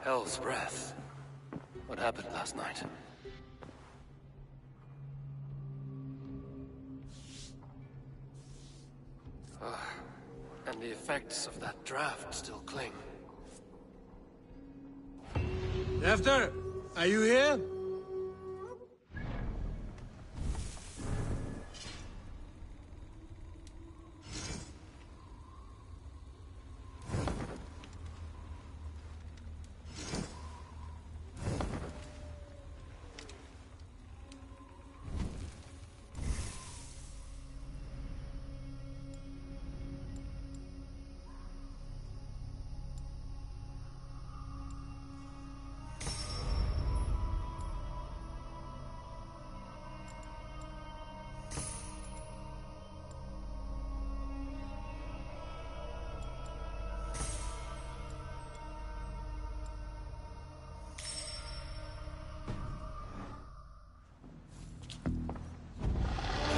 Hell's breath. What happened last night? And the effects of that draft still cling. Tefter, are you here?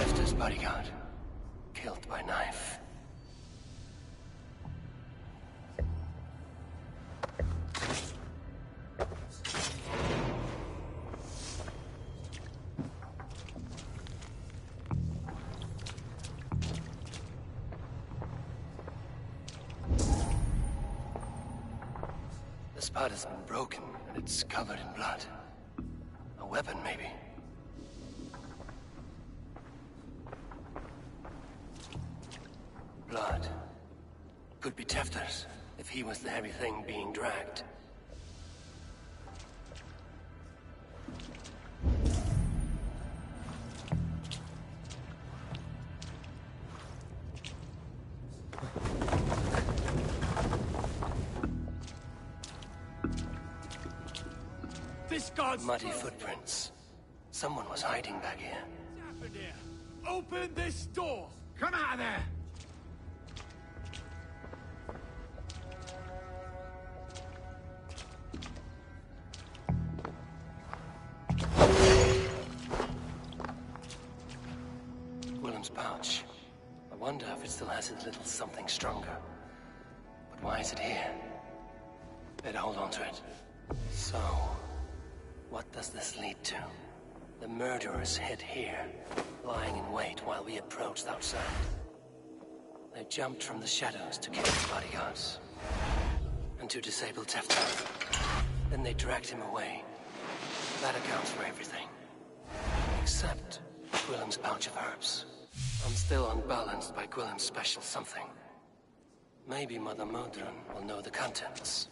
Tefter's bodyguard, killed by knife. The spot has been broken, and it's covered in blood. A weapon, maybe. Blood. Could be Tefter's, if he was the heavy thing being dragged. This god's Muddy footprints. Someone was hiding back here. What's happened here? Open this door! Come out of there! Willem's pouch. I wonder if it still has his little something stronger. But why is it here? Better hold on to it. So, what does this lead to? The murderers hid here, lying in wait while we approached outside. They jumped from the shadows to kill his bodyguards. And to disable Tefter. Then they dragged him away. That accounts for everything. Except Willem's pouch of herbs. I'm still unbalanced by Willem's special something. Maybe Mother Modron will know the contents.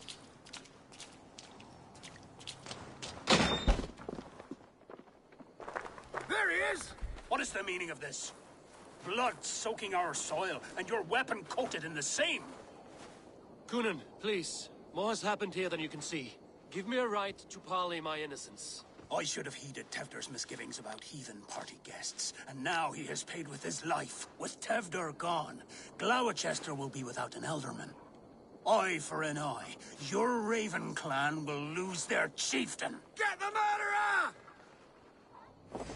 There he is! What is the meaning of this? Blood soaking our soil, and your weapon coated in the same! Kunin, please. More has happened here than you can see. Give me a right to parley my innocence. I should have heeded Tevder's misgivings about heathen party guests, and now he has paid with his life. With Tevder gone, Gloucester will be without an elderman. Eye for an eye. Your Raven clan will lose their chieftain. Get the murderer!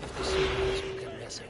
If the secrets will get messy.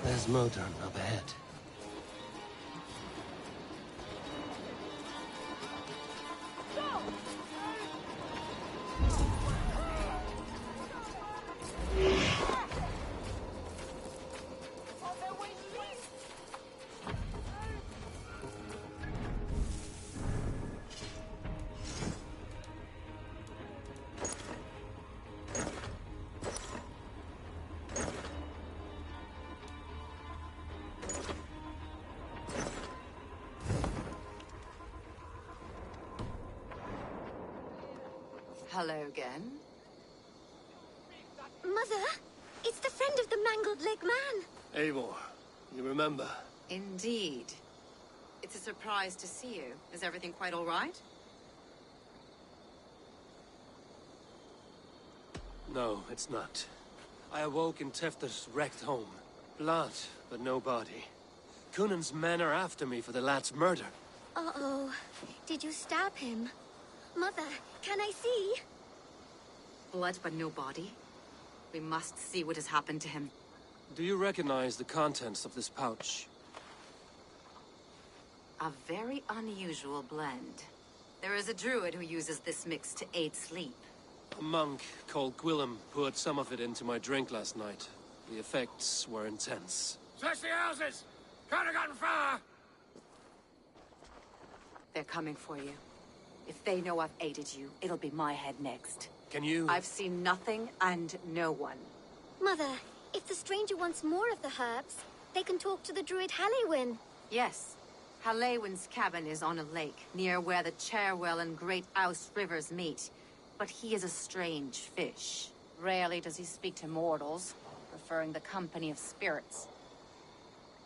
There's Modo up ahead. Hello again. Mother, it's the friend of the mangled leg man. Eivor, you remember? Indeed. It's a surprise to see you. Is everything quite all right? No, it's not. I awoke in Tefter's wrecked home. Blood, but no body. Cunan's men are after me for the lad's murder. Uh-oh. Did you stab him? Mother, can I see? Blood but no body? We must see what has happened to him. Do you recognize the contents of this pouch? A very unusual blend. There is a druid who uses this mix to aid sleep. A monk called Gwillem poured some of it into my drink last night. The effects were intense. Search the houses! Could have gotten far! They're coming for you. If they know I've aided you, it'll be my head next. Can you... I've seen nothing and no one. Mother, if the stranger wants more of the herbs, they can talk to the druid Halewyn. Yes. Halewyn's cabin is on a lake, near where the Cherwell and Great Ouse rivers meet. But he is a strange fish. Rarely does he speak to mortals, preferring the company of spirits.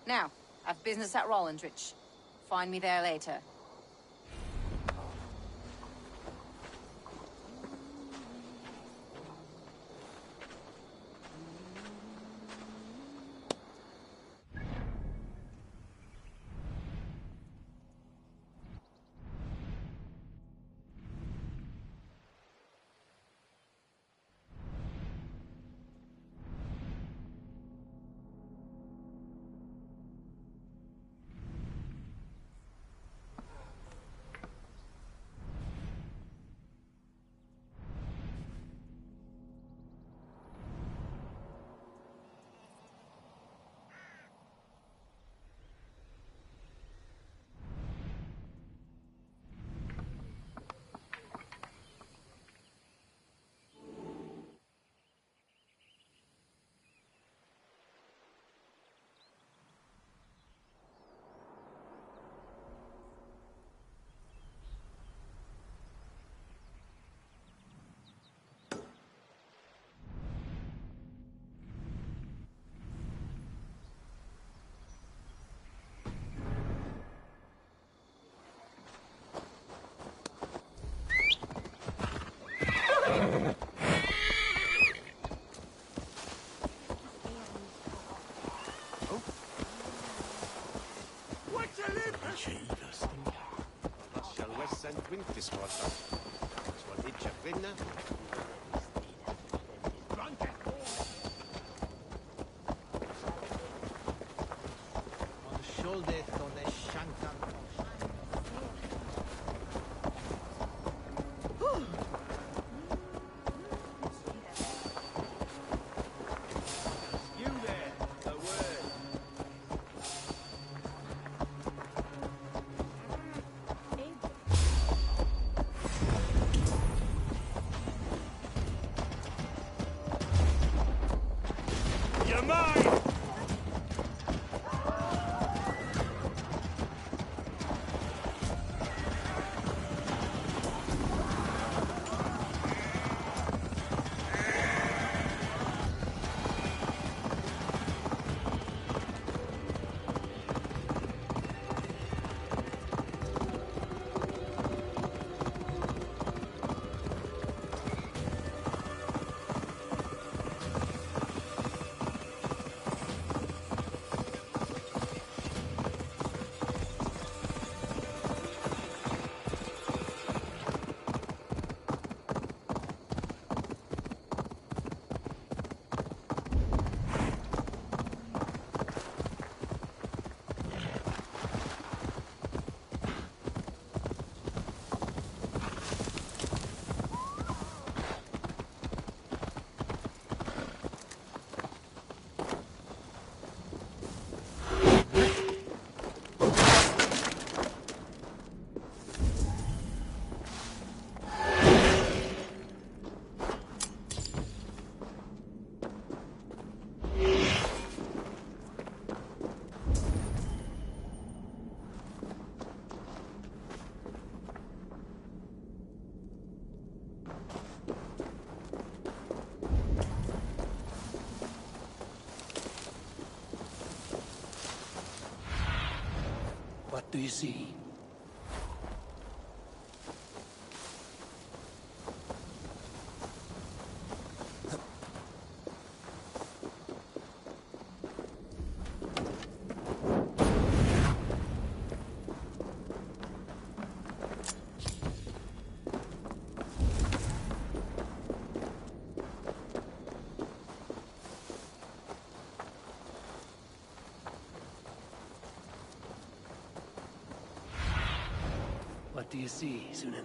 Now, I've business at Rollindrich. Find me there later. You're mine! What do you see? What do you see, Sunan?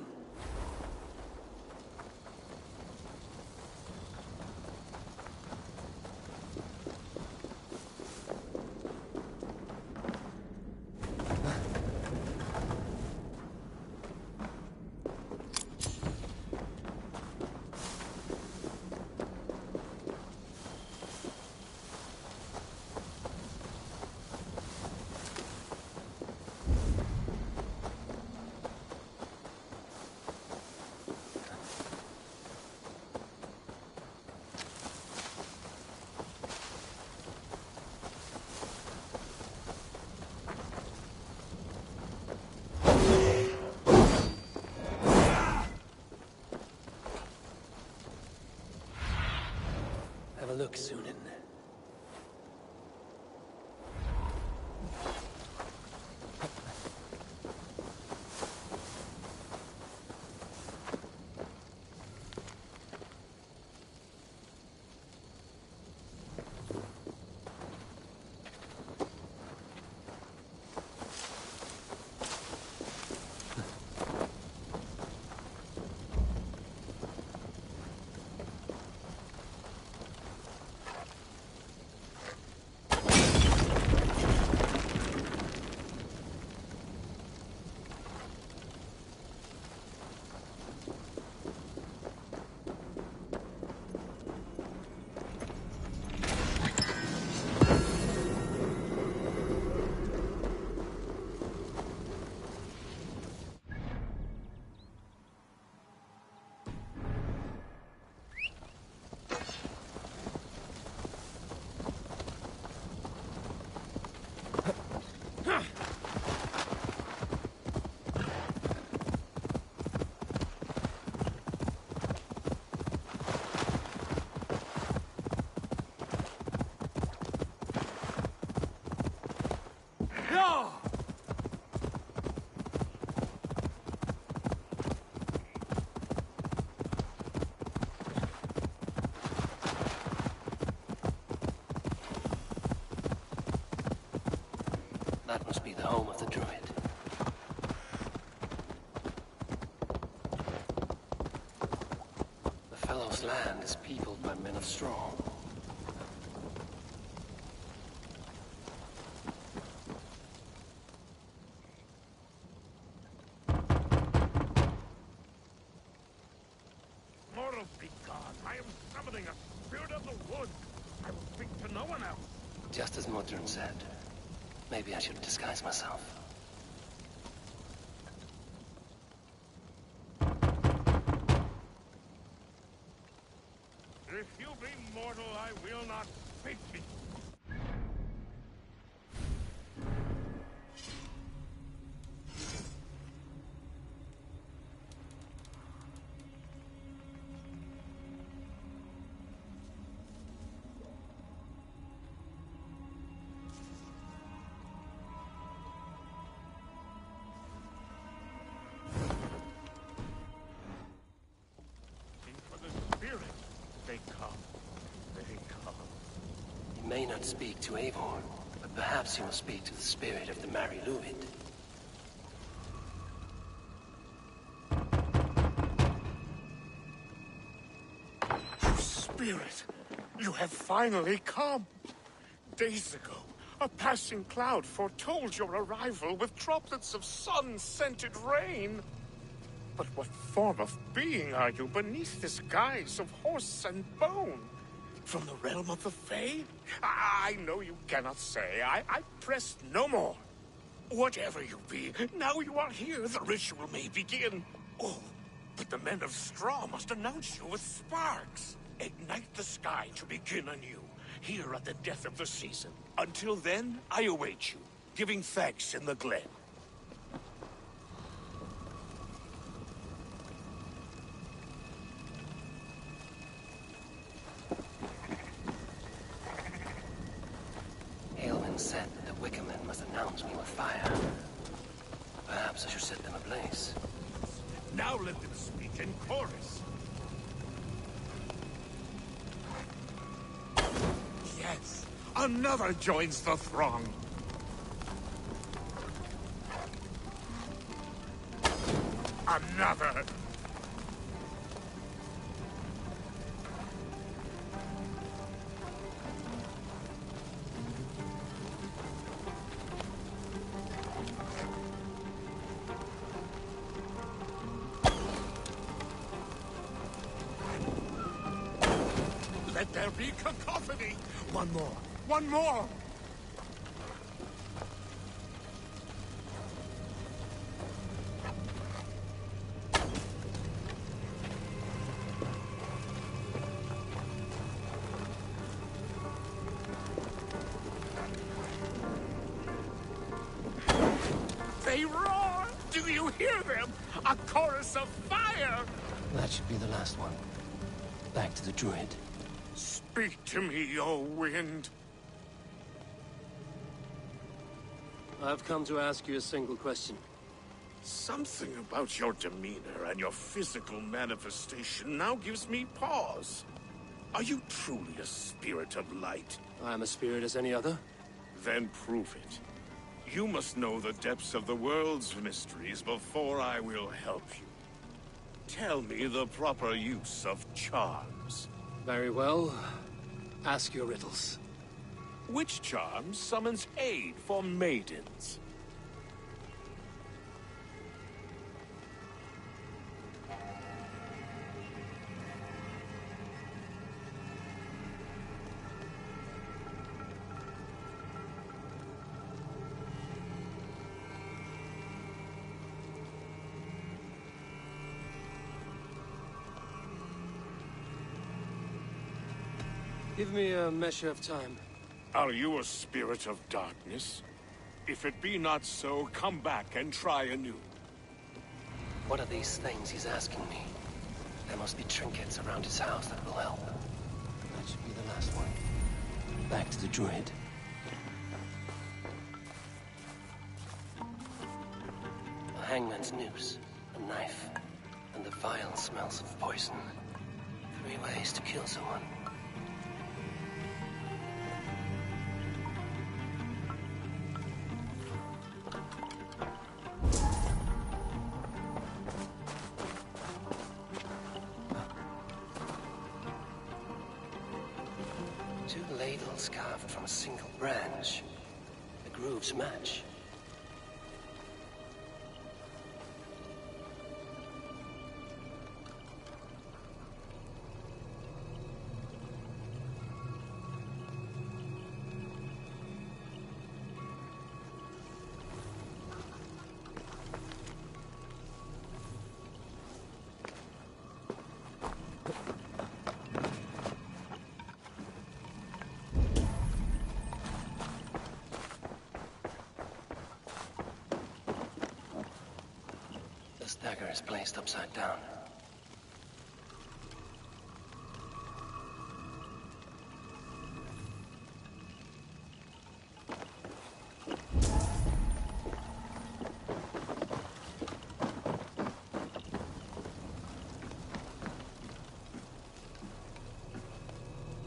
Have a look, Sunan. That must be the home of the druid. The fellow's land is peopled by men of straw. Mortals be gone. I am summoning a spirit of the woods. I will speak to no one else. Just as Modern said. Maybe I should disguise myself. If you be mortal, I will not speak to you. He may not speak to Eivor, but perhaps he will speak to the spirit of the Mari Luid. Spirit, you have finally come. Days ago, a passing cloud foretold your arrival with droplets of sun-scented rain. But what form of being are you beneath this guise of horse and bone? From the realm of the Fae? I know you cannot say. I press no more. Whatever you be, now you are here, the ritual may begin. Oh, but the men of straw must announce you with sparks. Ignite the sky to begin anew, here at the death of the season. Until then, I await you, giving thanks in the glen. Said that the Wicker Men must announce me with fire. Perhaps I should set them ablaze. Now let them speak in chorus. Yes, another joins the throng. Another. Let there be cacophony! One more! One more! They roar! Do you hear them? A chorus of fire! That should be the last one. Back to the druid. Speak to me, O wind. I've come to ask you a single question. Something about your demeanor and your physical manifestation now gives me pause. Are you truly a spirit of light? I am a spirit as any other. Then prove it. You must know the depths of the world's mysteries before I will help you. Tell me the proper use of charms. Very well. Ask your riddles. Which charm summons aid for maidens? Give me a measure of time. Are you a spirit of darkness? If it be not so, come back and try anew. What are these things he's asking me? There must be trinkets around his house that will help. That should be the last one. Back to the druid. A hangman's noose, a knife, and the vile smells of poison. 3 ways to kill someone. Ladles carved from a single branch. The grooves match. dagger is placed upside down.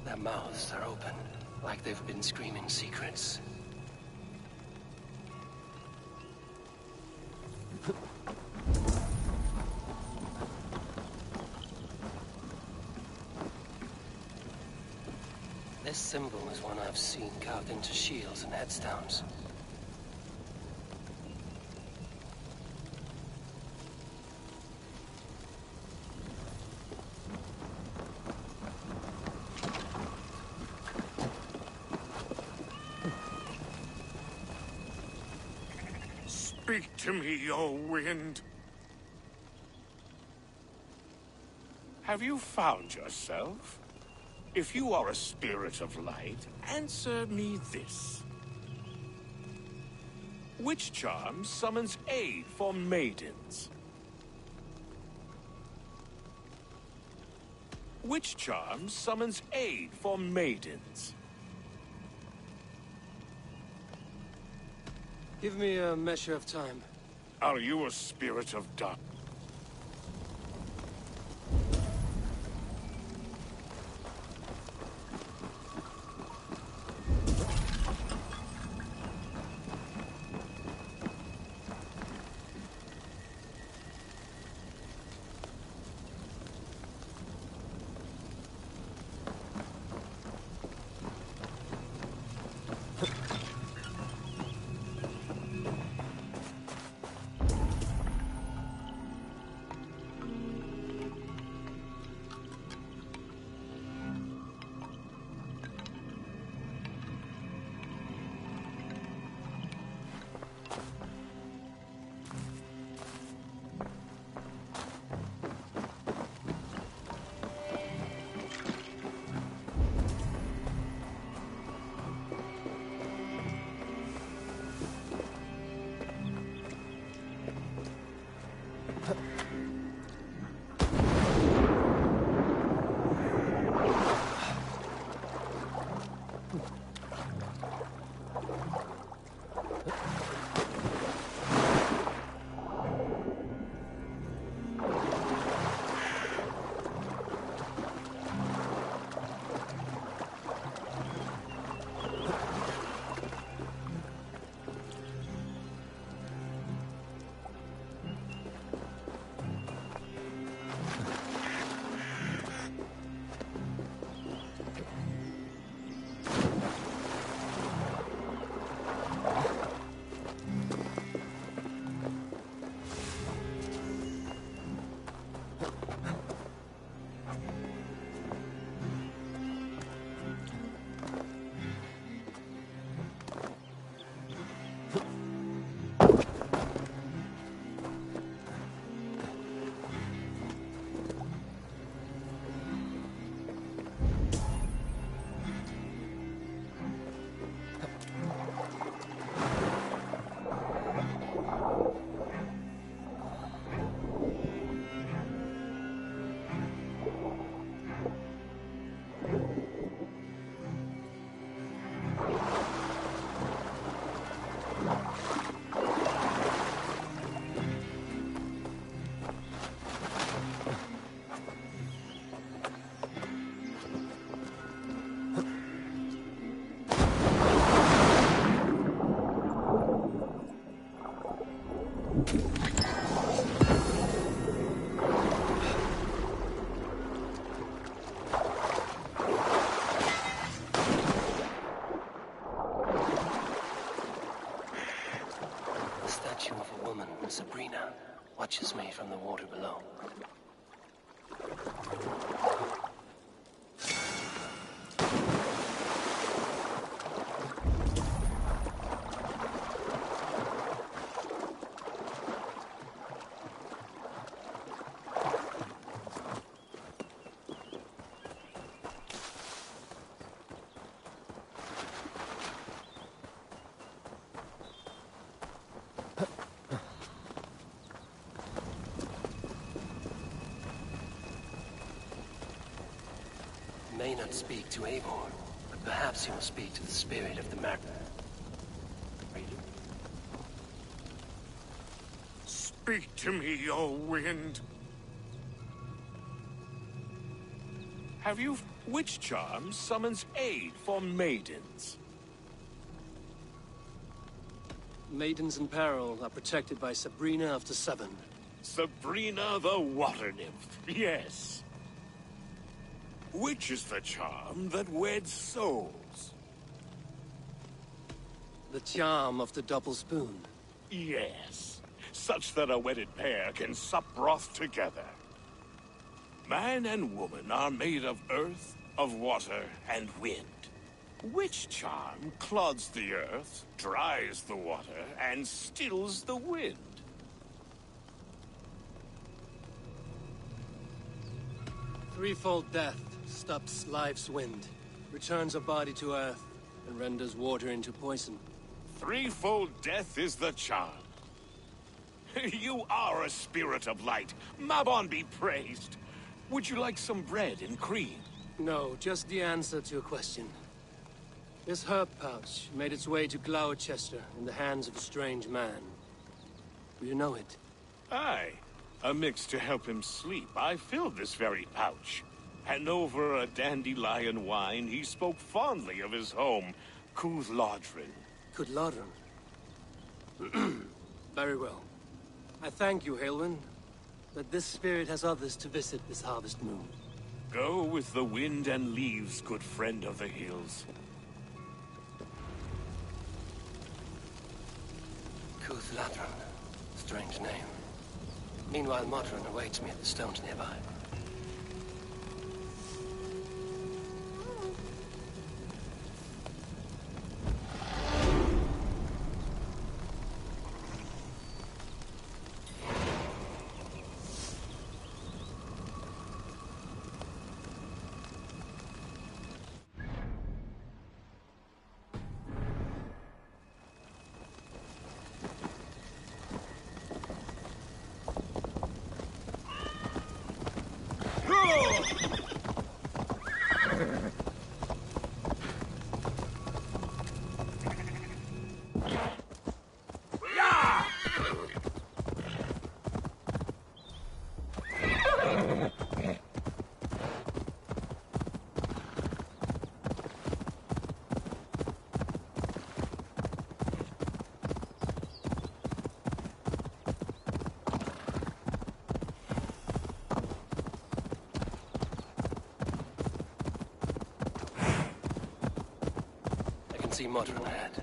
Their mouths are open, like they've been screaming secrets. This symbol is one I've seen carved into shields and headstones. Speak to me, O wind. Have you found yourself? If you are a spirit of light, answer me this. Which charm summons aid for maidens? Which charm summons aid for maidens? Give me a measure of time. Are you a spirit of dark? Sabrina watches me from the water below. not speak to Eivor, but perhaps he will speak to the spirit of the map. Speak to me, O wind. Have you... Which charm summons aid for maidens? Maidens in peril are protected by Sabrina of the Seven. Sabrina the Water Nymph, yes. Which is the charm that weds souls? The charm of the double spoon. Yes, such that a wedded pair can sup broth together. Man and woman are made of earth, of water, and wind. Which charm clods the earth, dries the water, and stills the wind? Threefold death stops life's wind, returns a body to earth, and renders water into poison. Threefold death is the charm. You are a spirit of light. Mabon be praised. Would you like some bread and cream? No, just the answer to a question. This herb pouch made its way to Gloucester in the hands of a strange man. Do you know it? Aye. A mix to help him sleep. I filled this very pouch. And over a dandelion wine, he spoke fondly of his home, Cúthládrin. Cúthládrin? Very well. I thank you, Halwyn, that this spirit has others to visit this harvest moon. Go with the wind and leaves, good friend of the hills. Cúthládrin. Strange name. Meanwhile, Modron awaits me at the stones nearby. See Modron ahead.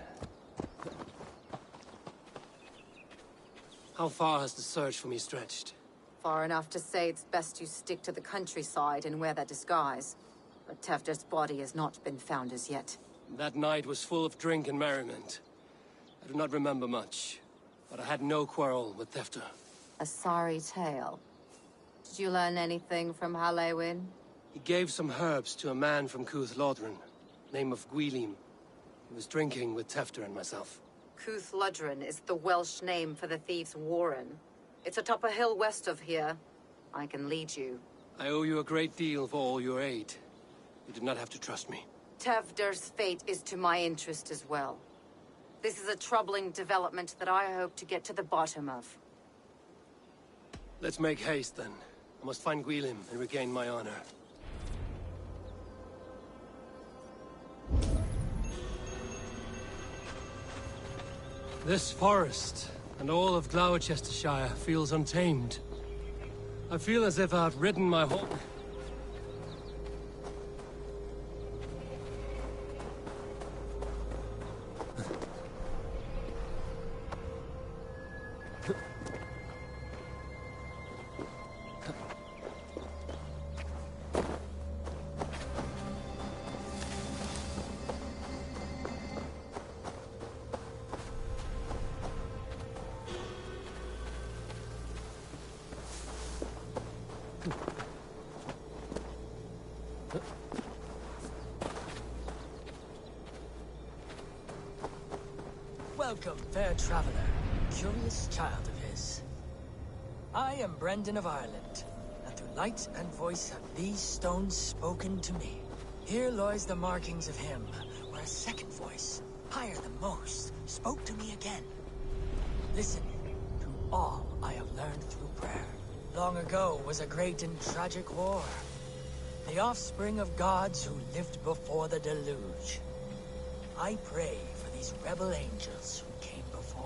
How far has the search for me stretched? Far enough to say it's best you stick to the countryside and wear that disguise. But Tefder's body has not been found as yet. That night was full of drink and merriment. I do not remember much, but I had no quarrel with Tefder. A sorry tale. Did you learn anything from Halewyn? He gave some herbs to a man from Cúthládrin, name of Gwylim. He was drinking with Tefder and myself. Cúthládrin is the Welsh name for the thieves' warren. It's atop a hill west of here. I can lead you. I owe you a great deal for all your aid. You did not have to trust me. Tefder's fate is to my interest as well. This is a troubling development that I hope to get to the bottom of. Let's make haste, then. I must find Gwylim and regain my honor. This forest, and all of Gloucestershire, feels untamed. I feel as if I've ridden my whole... Welcome, fair traveler, curious child of his. I am Brendan of Ireland, and through light and voice have these stones spoken to me. Here lies the markings of him, where a second voice, higher than most, spoke to me again. Listen to all I have learned through prayer. Long ago was a great and tragic war. The offspring of gods who lived before the deluge. I pray for these rebel angels who came before.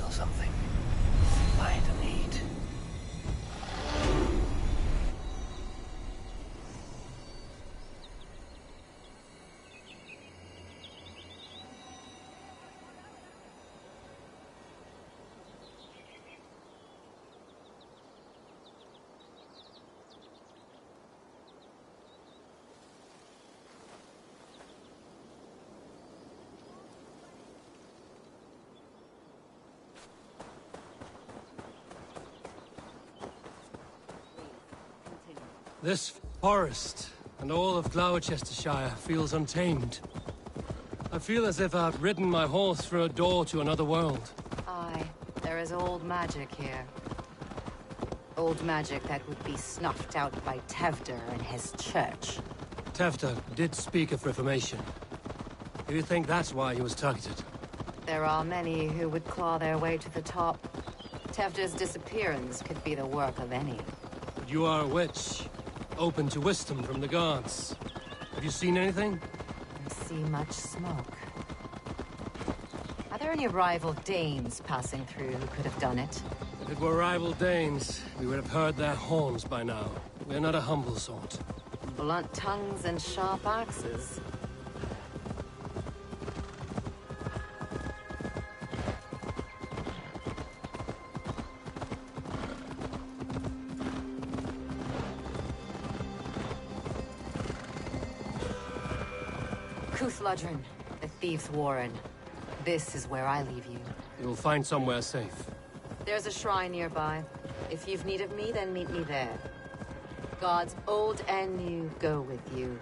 Something behind the need. This forest and all of Gloucestershire feels untamed. I feel as if I've ridden my horse through a door to another world. Aye, there is old magic here. Old magic that would be snuffed out by Tevder and his church. Tevder did speak of reformation. Do you think that's why he was targeted? There are many who would claw their way to the top. Tevder's disappearance could be the work of any. But you are a witch, open to wisdom from the gods. Have you seen anything? I see much smoke. Are there any rival Danes passing through who could have done it? If it were rival Danes, we would have heard their horns by now. We're not a humble sort. Blunt tongues and sharp axes. Kuthludren, the Thieves' Warren. This is where I leave you. You'll find somewhere safe. There's a shrine nearby. If you've need of me, then meet me there. Gods old and new go with you.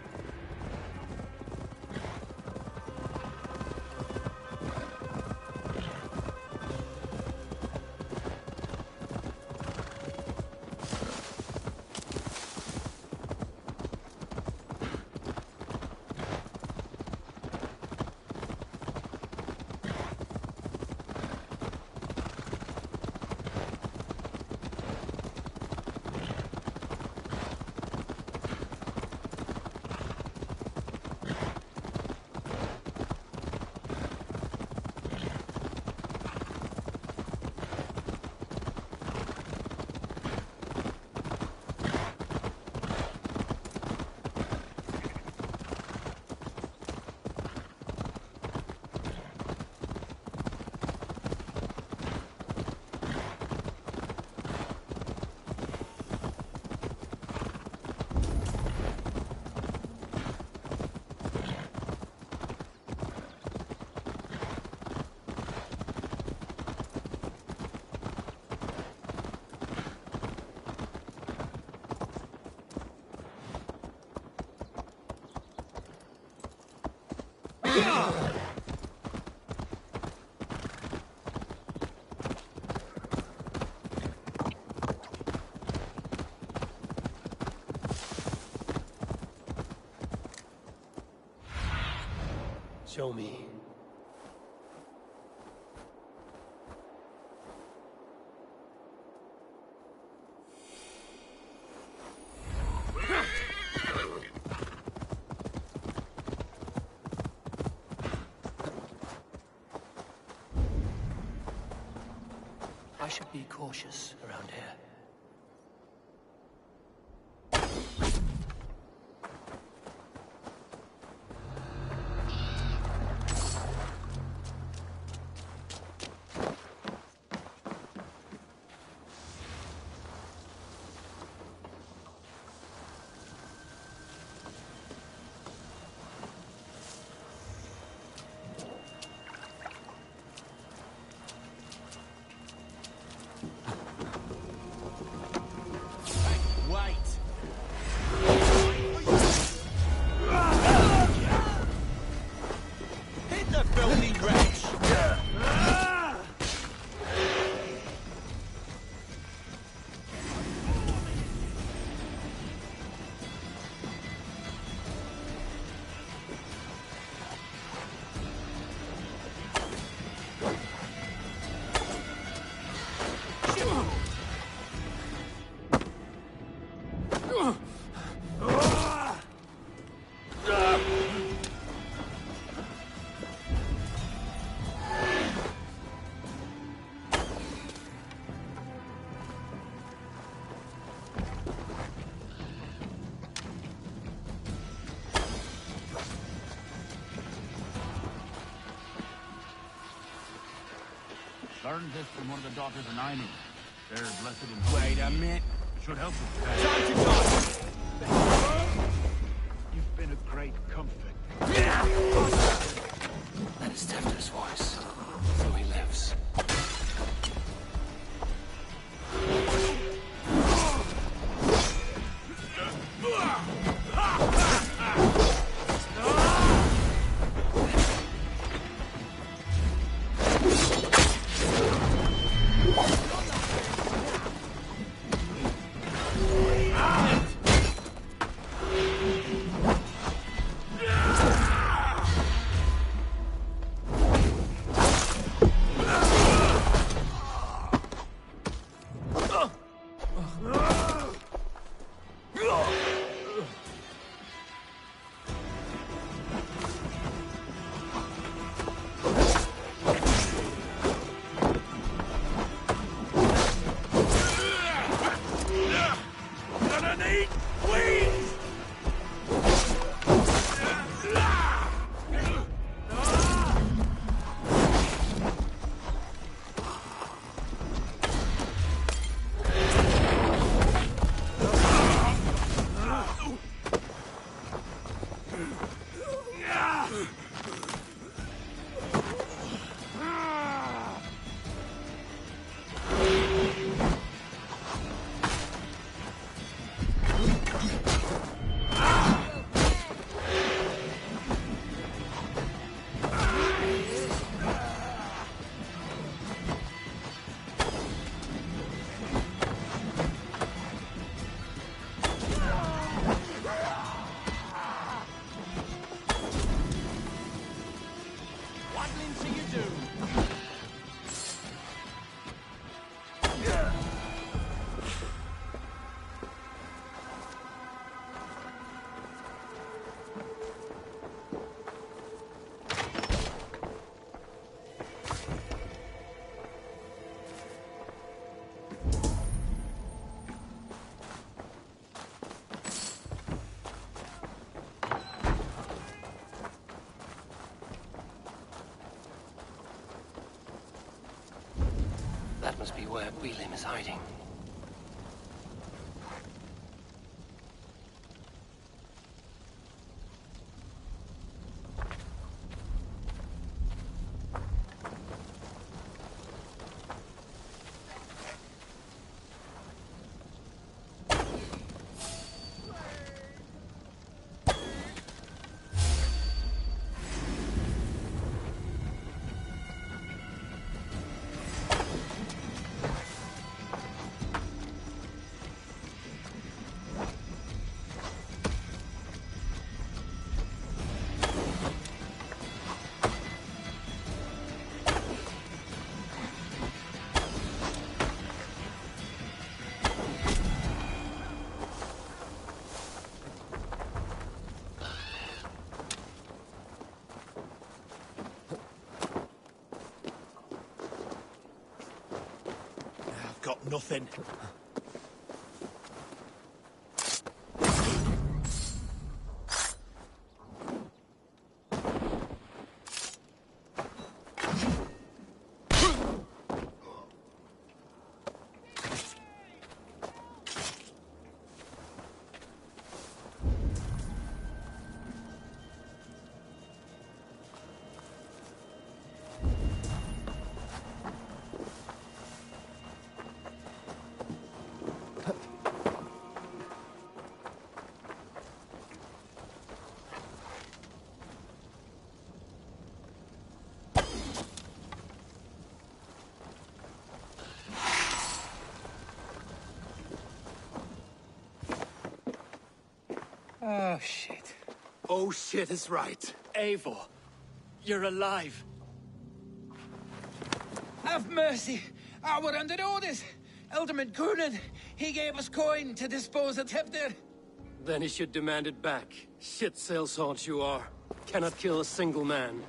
Show me. I should be cautious around here. Learned this from one of the daughters of Nainu. They're blessed in... Wait a minute. Should help you. Time to die! You've been a great comfort. That is Tefter's voice. So he lives. That must be where Wheelim is hiding. Got nothing. Oh, shit. Oh, shit is right. Eivor, you're alive. Have mercy. We're under orders. Alderman Coonan, he gave us coin to dispose of Tefter. Then he should demand it back. Shit sailsort you are. Cannot kill a single man.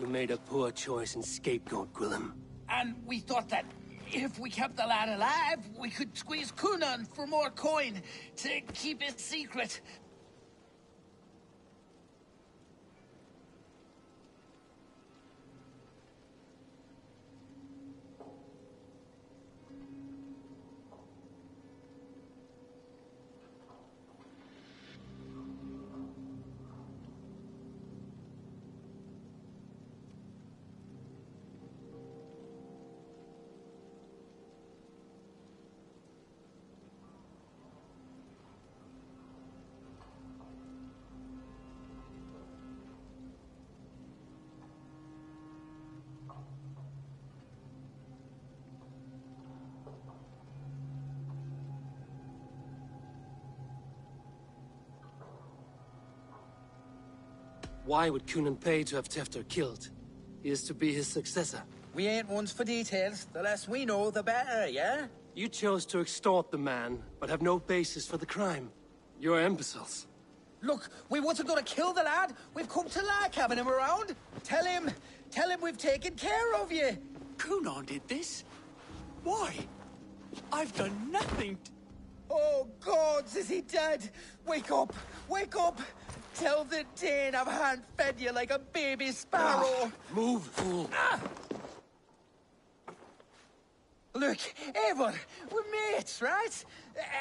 You made a poor choice in scapegoat, Gwillem. And we thought that if we kept the lad alive, we could squeeze Coonan for more coin to keep it secret. Why would Cunan pay to have Tefter killed? He is to be his successor. We ain't ones for details. The less we know, the better, yeah? You chose to extort the man, but have no basis for the crime. You're imbeciles. Look, we wasn't gonna kill the lad. We've come to like having him around. Tell him we've taken care of you. Cunan did this? Why? I've done nothing. Oh, gods, is he dead? Wake up! Wake up! Tell the Dane I've hand-fed you like a baby sparrow. Move, fool. Look, Eivor, we're mates, right?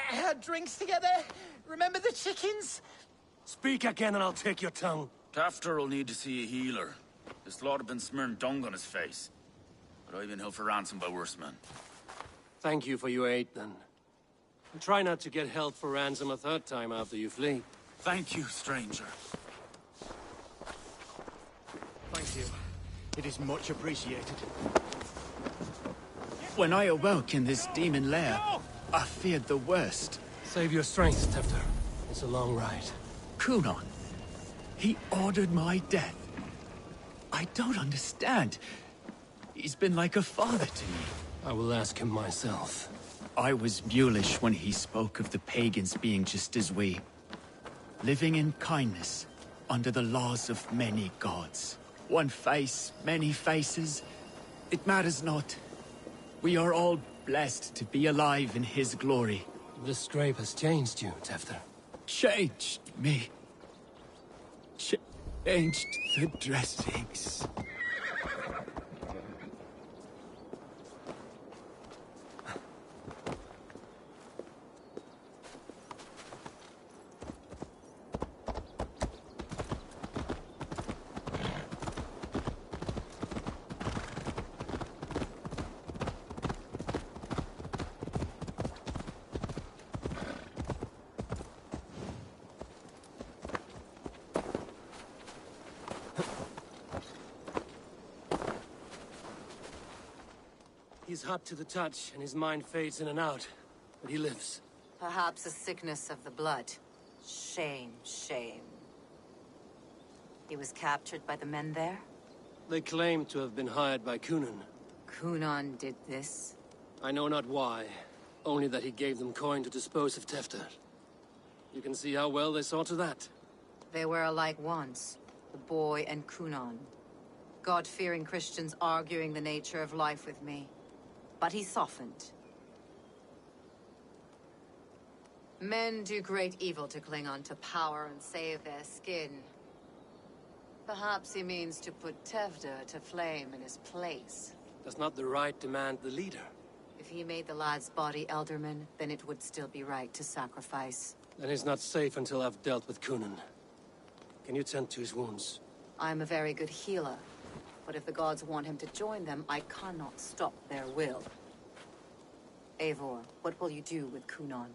Had drinks together. Remember the chickens? Speak again and I'll take your tongue. Tafter will need to see a healer. This lord have been smearing dung on his face. But I've been held for ransom by worse men. Thank you for your aid, then. And try not to get held for ransom a third time after you flee. Thank you, stranger. Thank you. It is much appreciated. When I awoke in this demon lair, I feared the worst. Save your strength, Tefter. It's a long ride. Cunan. He ordered my death. I don't understand. He's been like a father to me. I will ask him myself. I was mulish when he spoke of the pagans being just as we. Living in kindness, under the laws of many gods. One face, many faces. It matters not. We are all blessed to be alive in his glory. This scrape has changed you, Tefter. Changed me. Changed the dressings. He's hot to the touch, and his mind fades in and out. But he lives. Perhaps a sickness of the blood. Shame, shame. He was captured by the men there? They claim to have been hired by Cunan. Cunan did this? I know not why. Only that he gave them coin to dispose of Tefter. You can see how well they saw to that. They were alike once. The boy and Cunan. God-fearing Christians arguing the nature of life with me. But he softened. Men do great evil to cling on to power and save their skin. Perhaps he means to put Tefter to flame in his place. Does not the right demand the leader? If he made the lad's body Elderman, then it would still be right to sacrifice. Then he's not safe until I've dealt with Cunan. Can you tend to his wounds? I'm a very good healer. But if the gods want him to join them, I cannot stop their will. Eivor, what will you do with Cunan?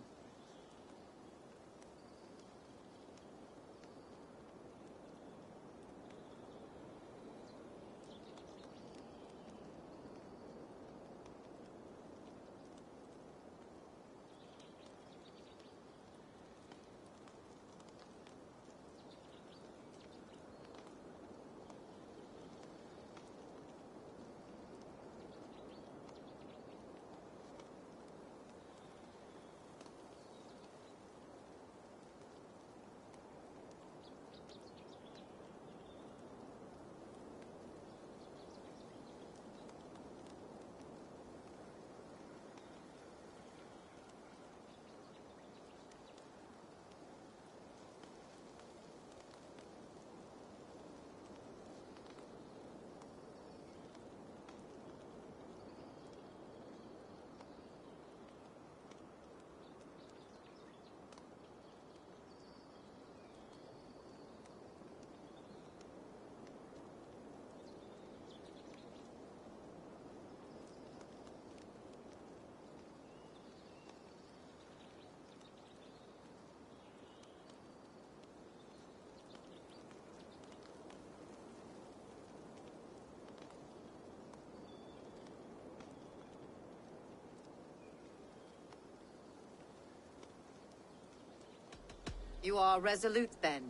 You are resolute, then?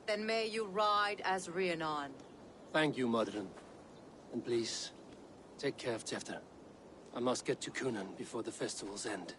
Then may you ride as Rhiannon. Thank you, Modern. And please, take care of Tefta. I must get to Cunan before the festival's end.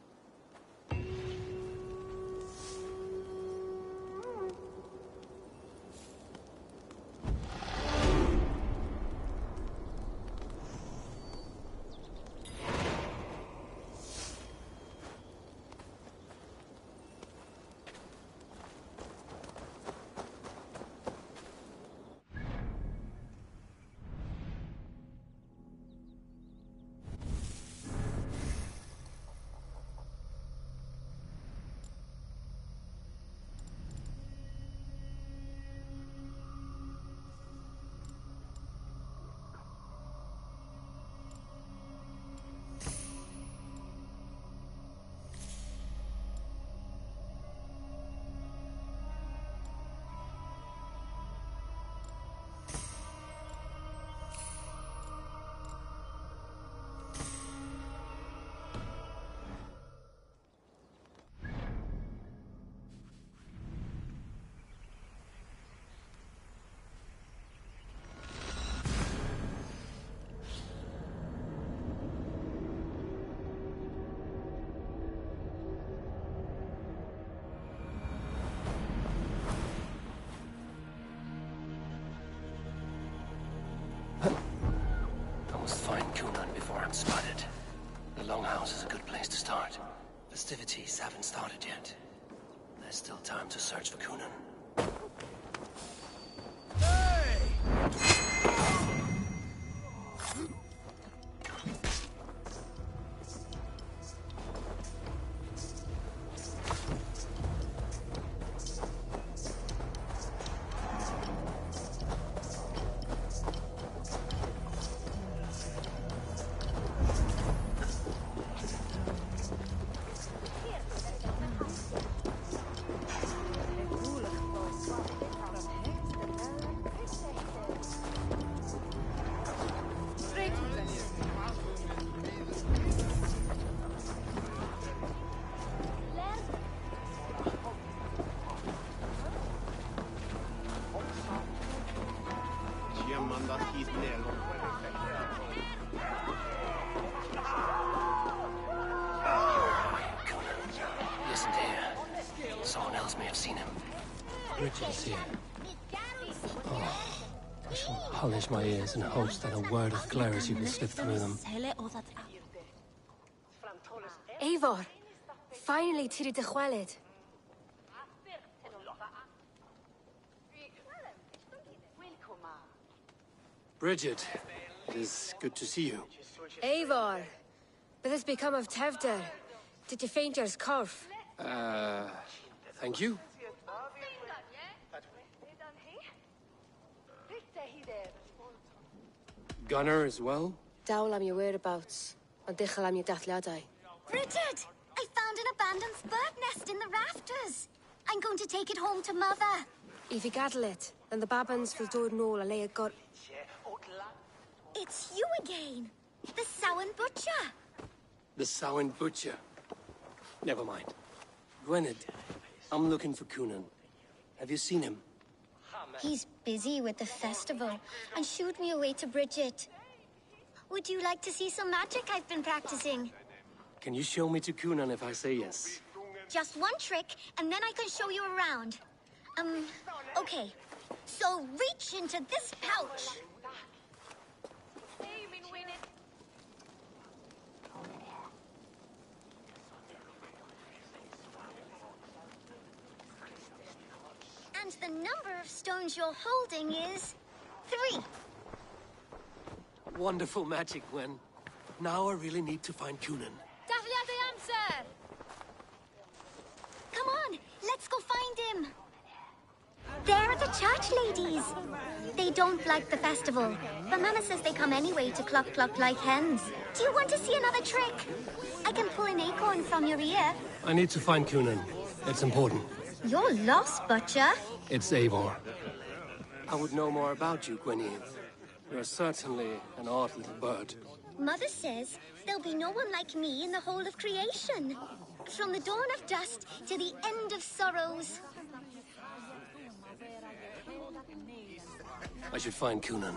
Find Cunan before I'm spotted. The Longhouse is a good place to start. Festivities haven't started yet. There's still time to search for Cunan. Listen here. Someone else may have seen him. Richard's here. Oh, I shall polish my ears in hopes that a word of clarity will slip through them. Eivor, finally tiri de chwaled. Bridget, it is good to see you. Eivor, what has become of Tevder? Did you faint your scarf? Thank you. Gunnar as well? Dawl am your whereabouts, and dichel am your dathliadai. Bridget! I found an abandoned bird nest in the rafters. I'm going to take it home to Mother. If you gather it, then the babans will do it all a lay a got. It's you again. The Samhain Butcher. The Samhain Butcher. Never mind. Gwynedd, I'm looking for Cunan. Have you seen him? He's busy with the festival and shooed me away to Bridget. Would you like to see some magic I've been practicing? Can you show me to Cunan if I say yes? Just one trick, and then I can show you around. Okay. So reach into this pouch. And the number of stones you're holding is 3. Wonderful magic, Gwen. Now I really need to find Cunan. Come on, let's go find him. There are the church ladies. They don't like the festival, but Mama says they come anyway to cluck cluck like hens. Do you want to see another trick? I can pull an acorn from your ear. I need to find Cunan. It's important. You're lost, Butcher. It's Eivor. I would know more about you, Gwynedd. You're certainly an odd little bird. Mother says there'll be no one like me in the whole of creation. From the dawn of dust to the end of sorrows. I should find Kunan.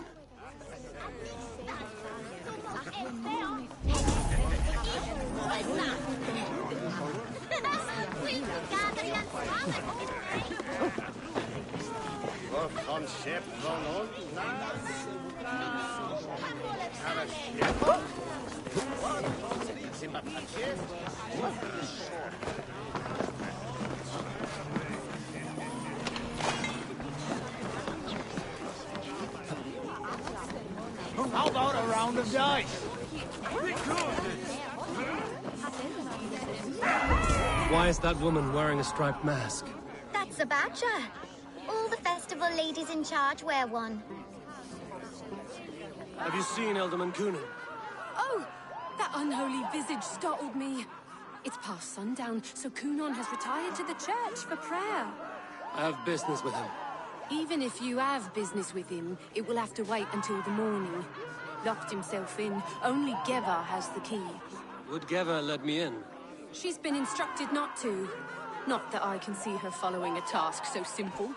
How about a round of dice? Why is that woman wearing a striped mask? That's a badger. All the festival ladies in charge wear one. Have you seen Alderman Kunan? Oh, that unholy visage startled me. It's past sundown, so Kunan has retired to the church for prayer. I have business with him. Even if you have business with him, it will have to wait until the morning. Locked himself in. Only Geva has the key. Would Geva let me in? She's been instructed not to. Not that I can see her following a task so simple.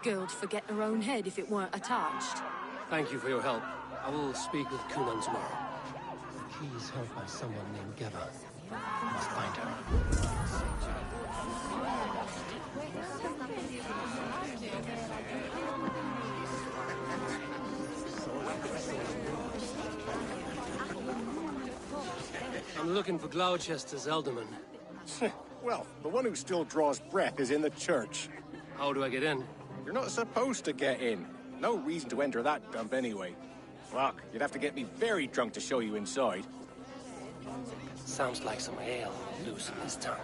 Girl'd forget her own head if it weren't attached. Thank you for your help. I will speak with Kunan tomorrow. The key is held by someone named Geva. I must find her. I'm looking for Gloucester's alderman. Well, the one who still draws breath is in the church. How do I get in? You're not supposed to get in. No reason to enter that dump anyway. Fuck, you'd have to get me very drunk to show you inside. Sounds like some ale loose in his tongue.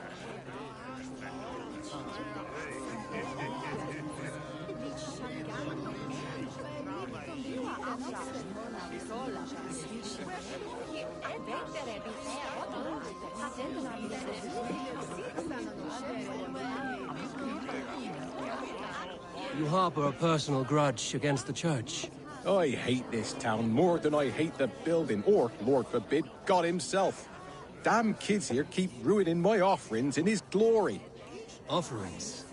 You harbor a personal grudge against the church. I hate this town more than I hate the building, or, Lord forbid, God himself. Damn kids here keep ruining my offerings in his glory. Offerings?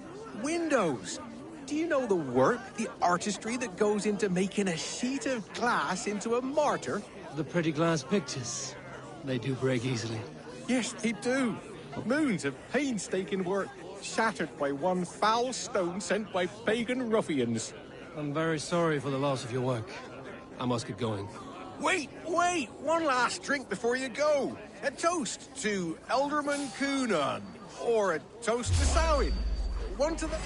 Windows! Do you know the work, the artistry that goes into making a sheet of glass into a mortar? The pretty glass pictures. They do break easily. Yes, they do. Moons of painstaking work, shattered by one foul stone sent by pagan ruffians. I'm very sorry for the loss of your work. I must get going. Wait! One last drink before you go. A toast to Alderman Kunan. Or a toast to Samhain. One to the...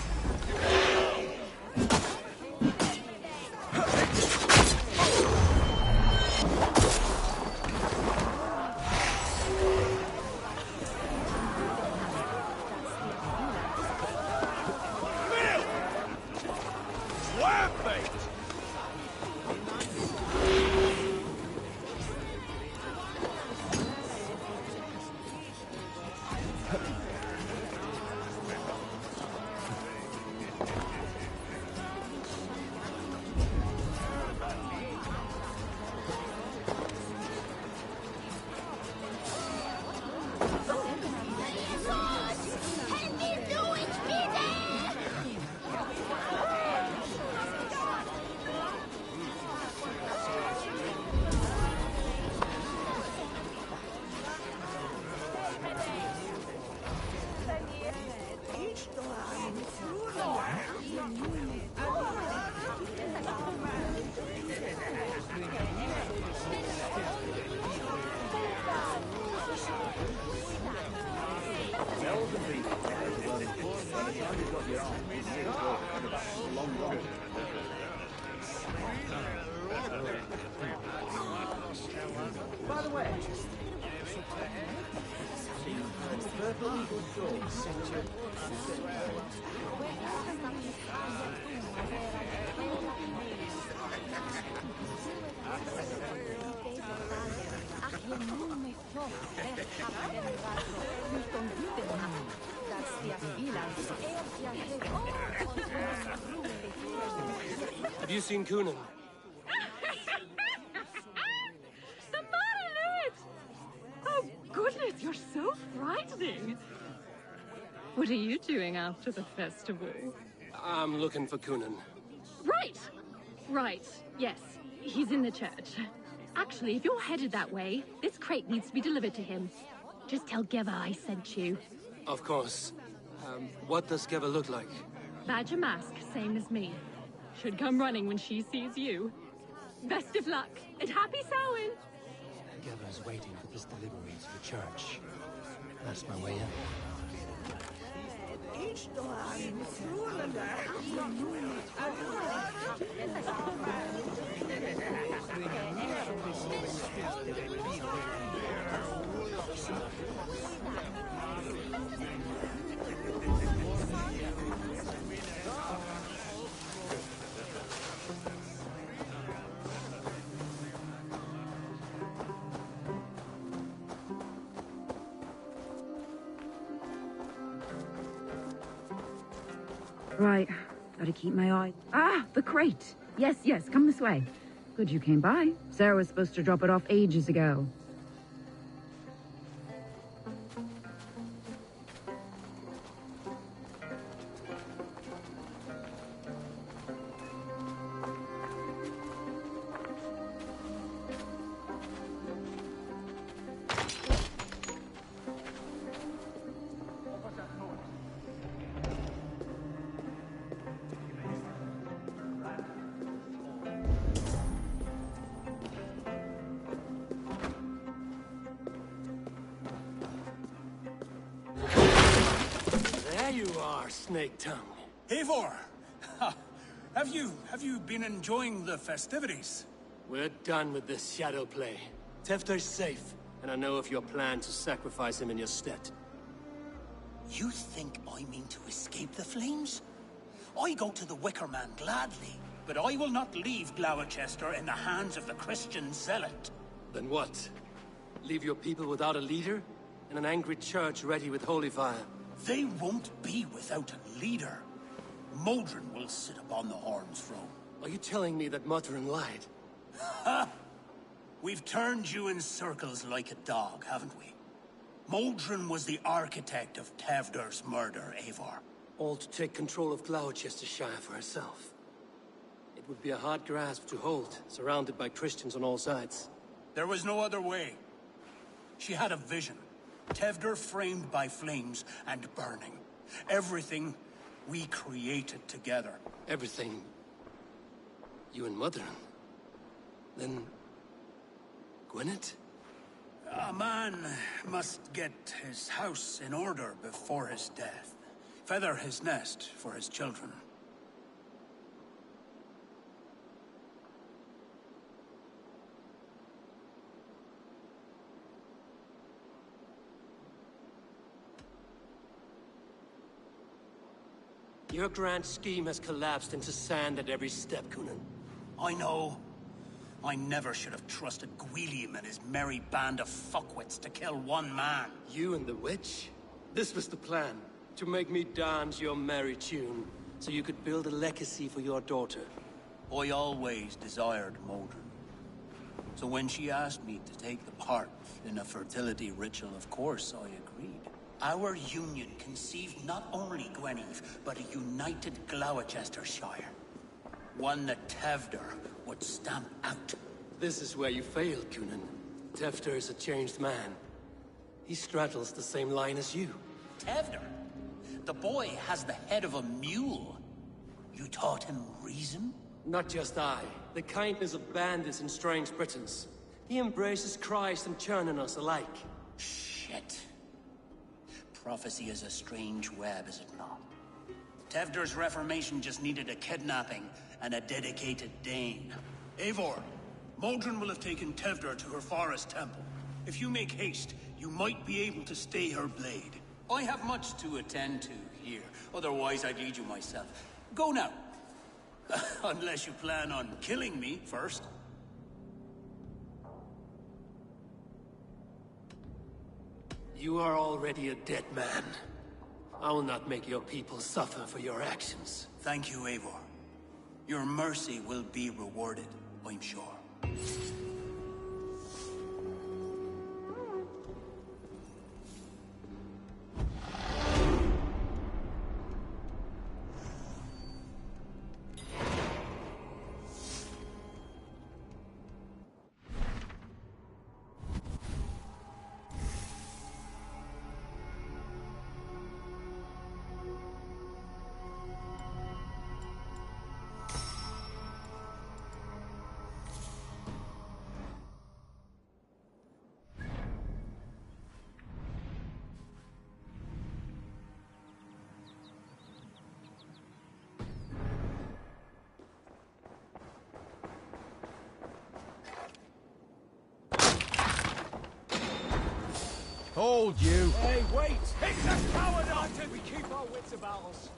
By the way, purple eagle dogs. Have you seen Kunan? Oh, goodness, you're so frightening. What are you doing after the festival? I'm looking for Kunan. Right. Right, yes. He's in the church. Actually, if you're headed that way, this crate needs to be delivered to him. Just tell Geva I sent you. Of course. What does Geva look like? Badger mask, same as me. Should come running when she sees you. Best of luck, and happy Samhain! Geva's waiting for this delivery to the church. That's my way in. Right, gotta keep my eye. Ah, the crate! Yes, yes, come this way. Good you came by. Sarah was supposed to drop it off ages ago. There you are, Snake Tongue. Eivor! Have you been enjoying the festivities? We're done with this shadow play. Tefter's safe, and I know of your plan to sacrifice him in your stead. You think I mean to escape the flames? I go to the Wicker Man gladly, but I will not leave Gloucester in the hands of the Christian zealot. Then what? Leave your people without a leader? And an angry church ready with holy fire? They won't be without a leader. Modron will sit upon the Horn's throne. Are you telling me that Modron lied? Ha! We've turned you in circles like a dog, haven't we? Modron was the architect of Tevder's murder, Eivor. All to take control of Gloucestershire for herself. It would be a hard grasp to hold, surrounded by Christians on all sides. There was no other way. She had a vision. Tevder framed by flames and burning. Everything we created together. Everything? You and Modron? Then... Gwyneth? A man must get his house in order before his death. Feather his nest for his children. Your grand scheme has collapsed into sand at every step, Coonan. I know. I never should have trusted Gwilliam and his merry band of fuckwits to kill one man. You and the witch? This was the plan. To make me dance your merry tune, so you could build a legacy for your daughter. I always desired Modron. So when she asked me to take the part in a fertility ritual, of course I agreed. Our union conceived not only Gweneve, but a united Gloucestershire. One that Tevder would stamp out. This is where you failed, Coonan. Tefter is a changed man. He straddles the same line as you. Tevder? The boy has the head of a mule. You taught him reason? Not just I. The kindness of bandits and strange Britons. He embraces Christ and churning us alike. Shit. Prophecy is a strange web, is it not? Tevder's reformation just needed a kidnapping and a dedicated Dane. Eivor, Modron will have taken Tevder to her forest temple. If you make haste, you might be able to stay her blade. I have much to attend to here, otherwise I'd lead you myself. Go now. Unless you plan on killing me first. You are already a dead man. I will not make your people suffer for your actions. Thank you, Eivor. Your mercy will be rewarded, I'm sure. told you. Hey, wait! It's a coward, Arton! We keep our wits about us.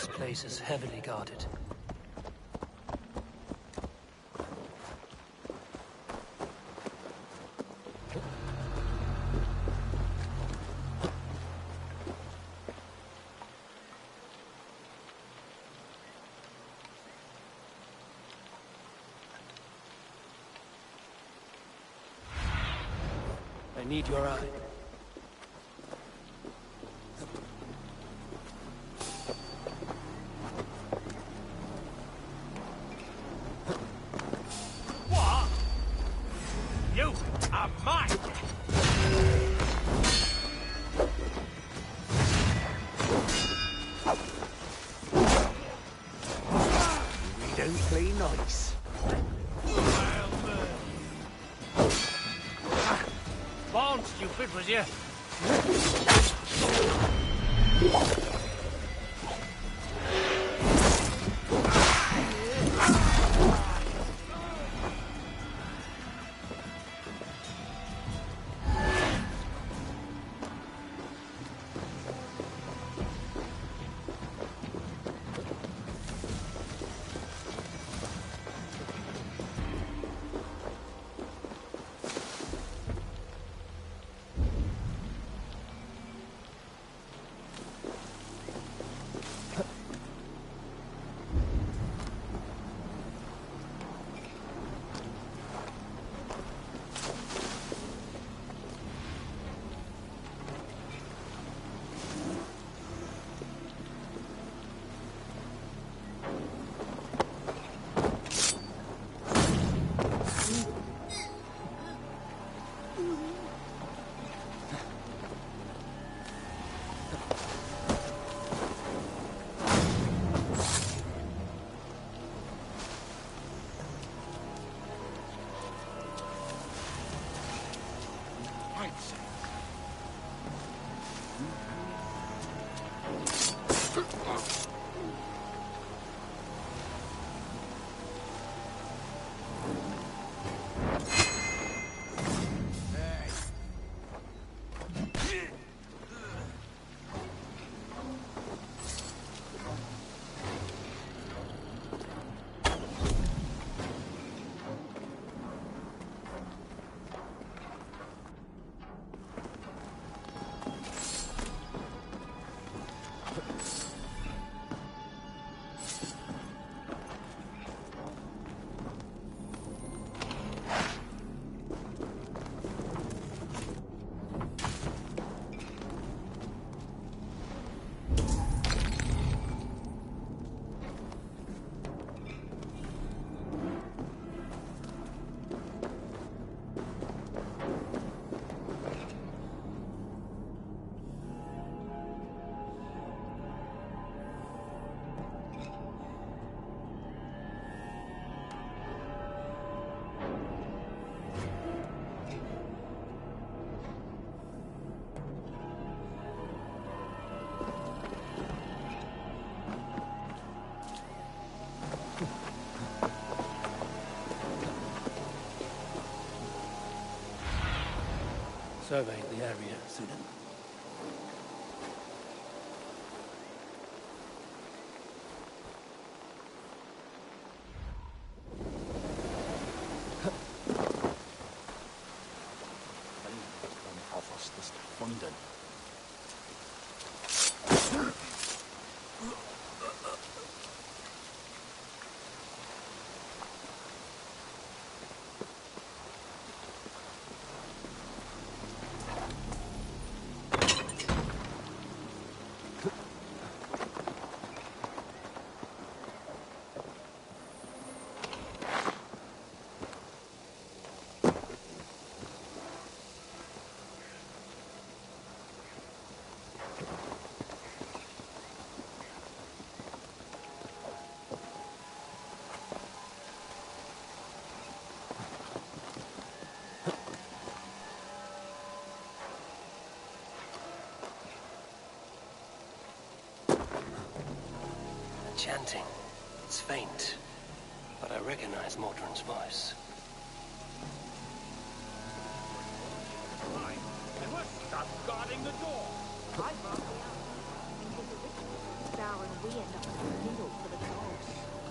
This place is heavily guarded. I need your eye. Stupid, was you? survey the area, student. Chanting. It's faint, but I recognize Mordrin's voice. Stop guarding the door! Sour and we end up with a needle for the dogs.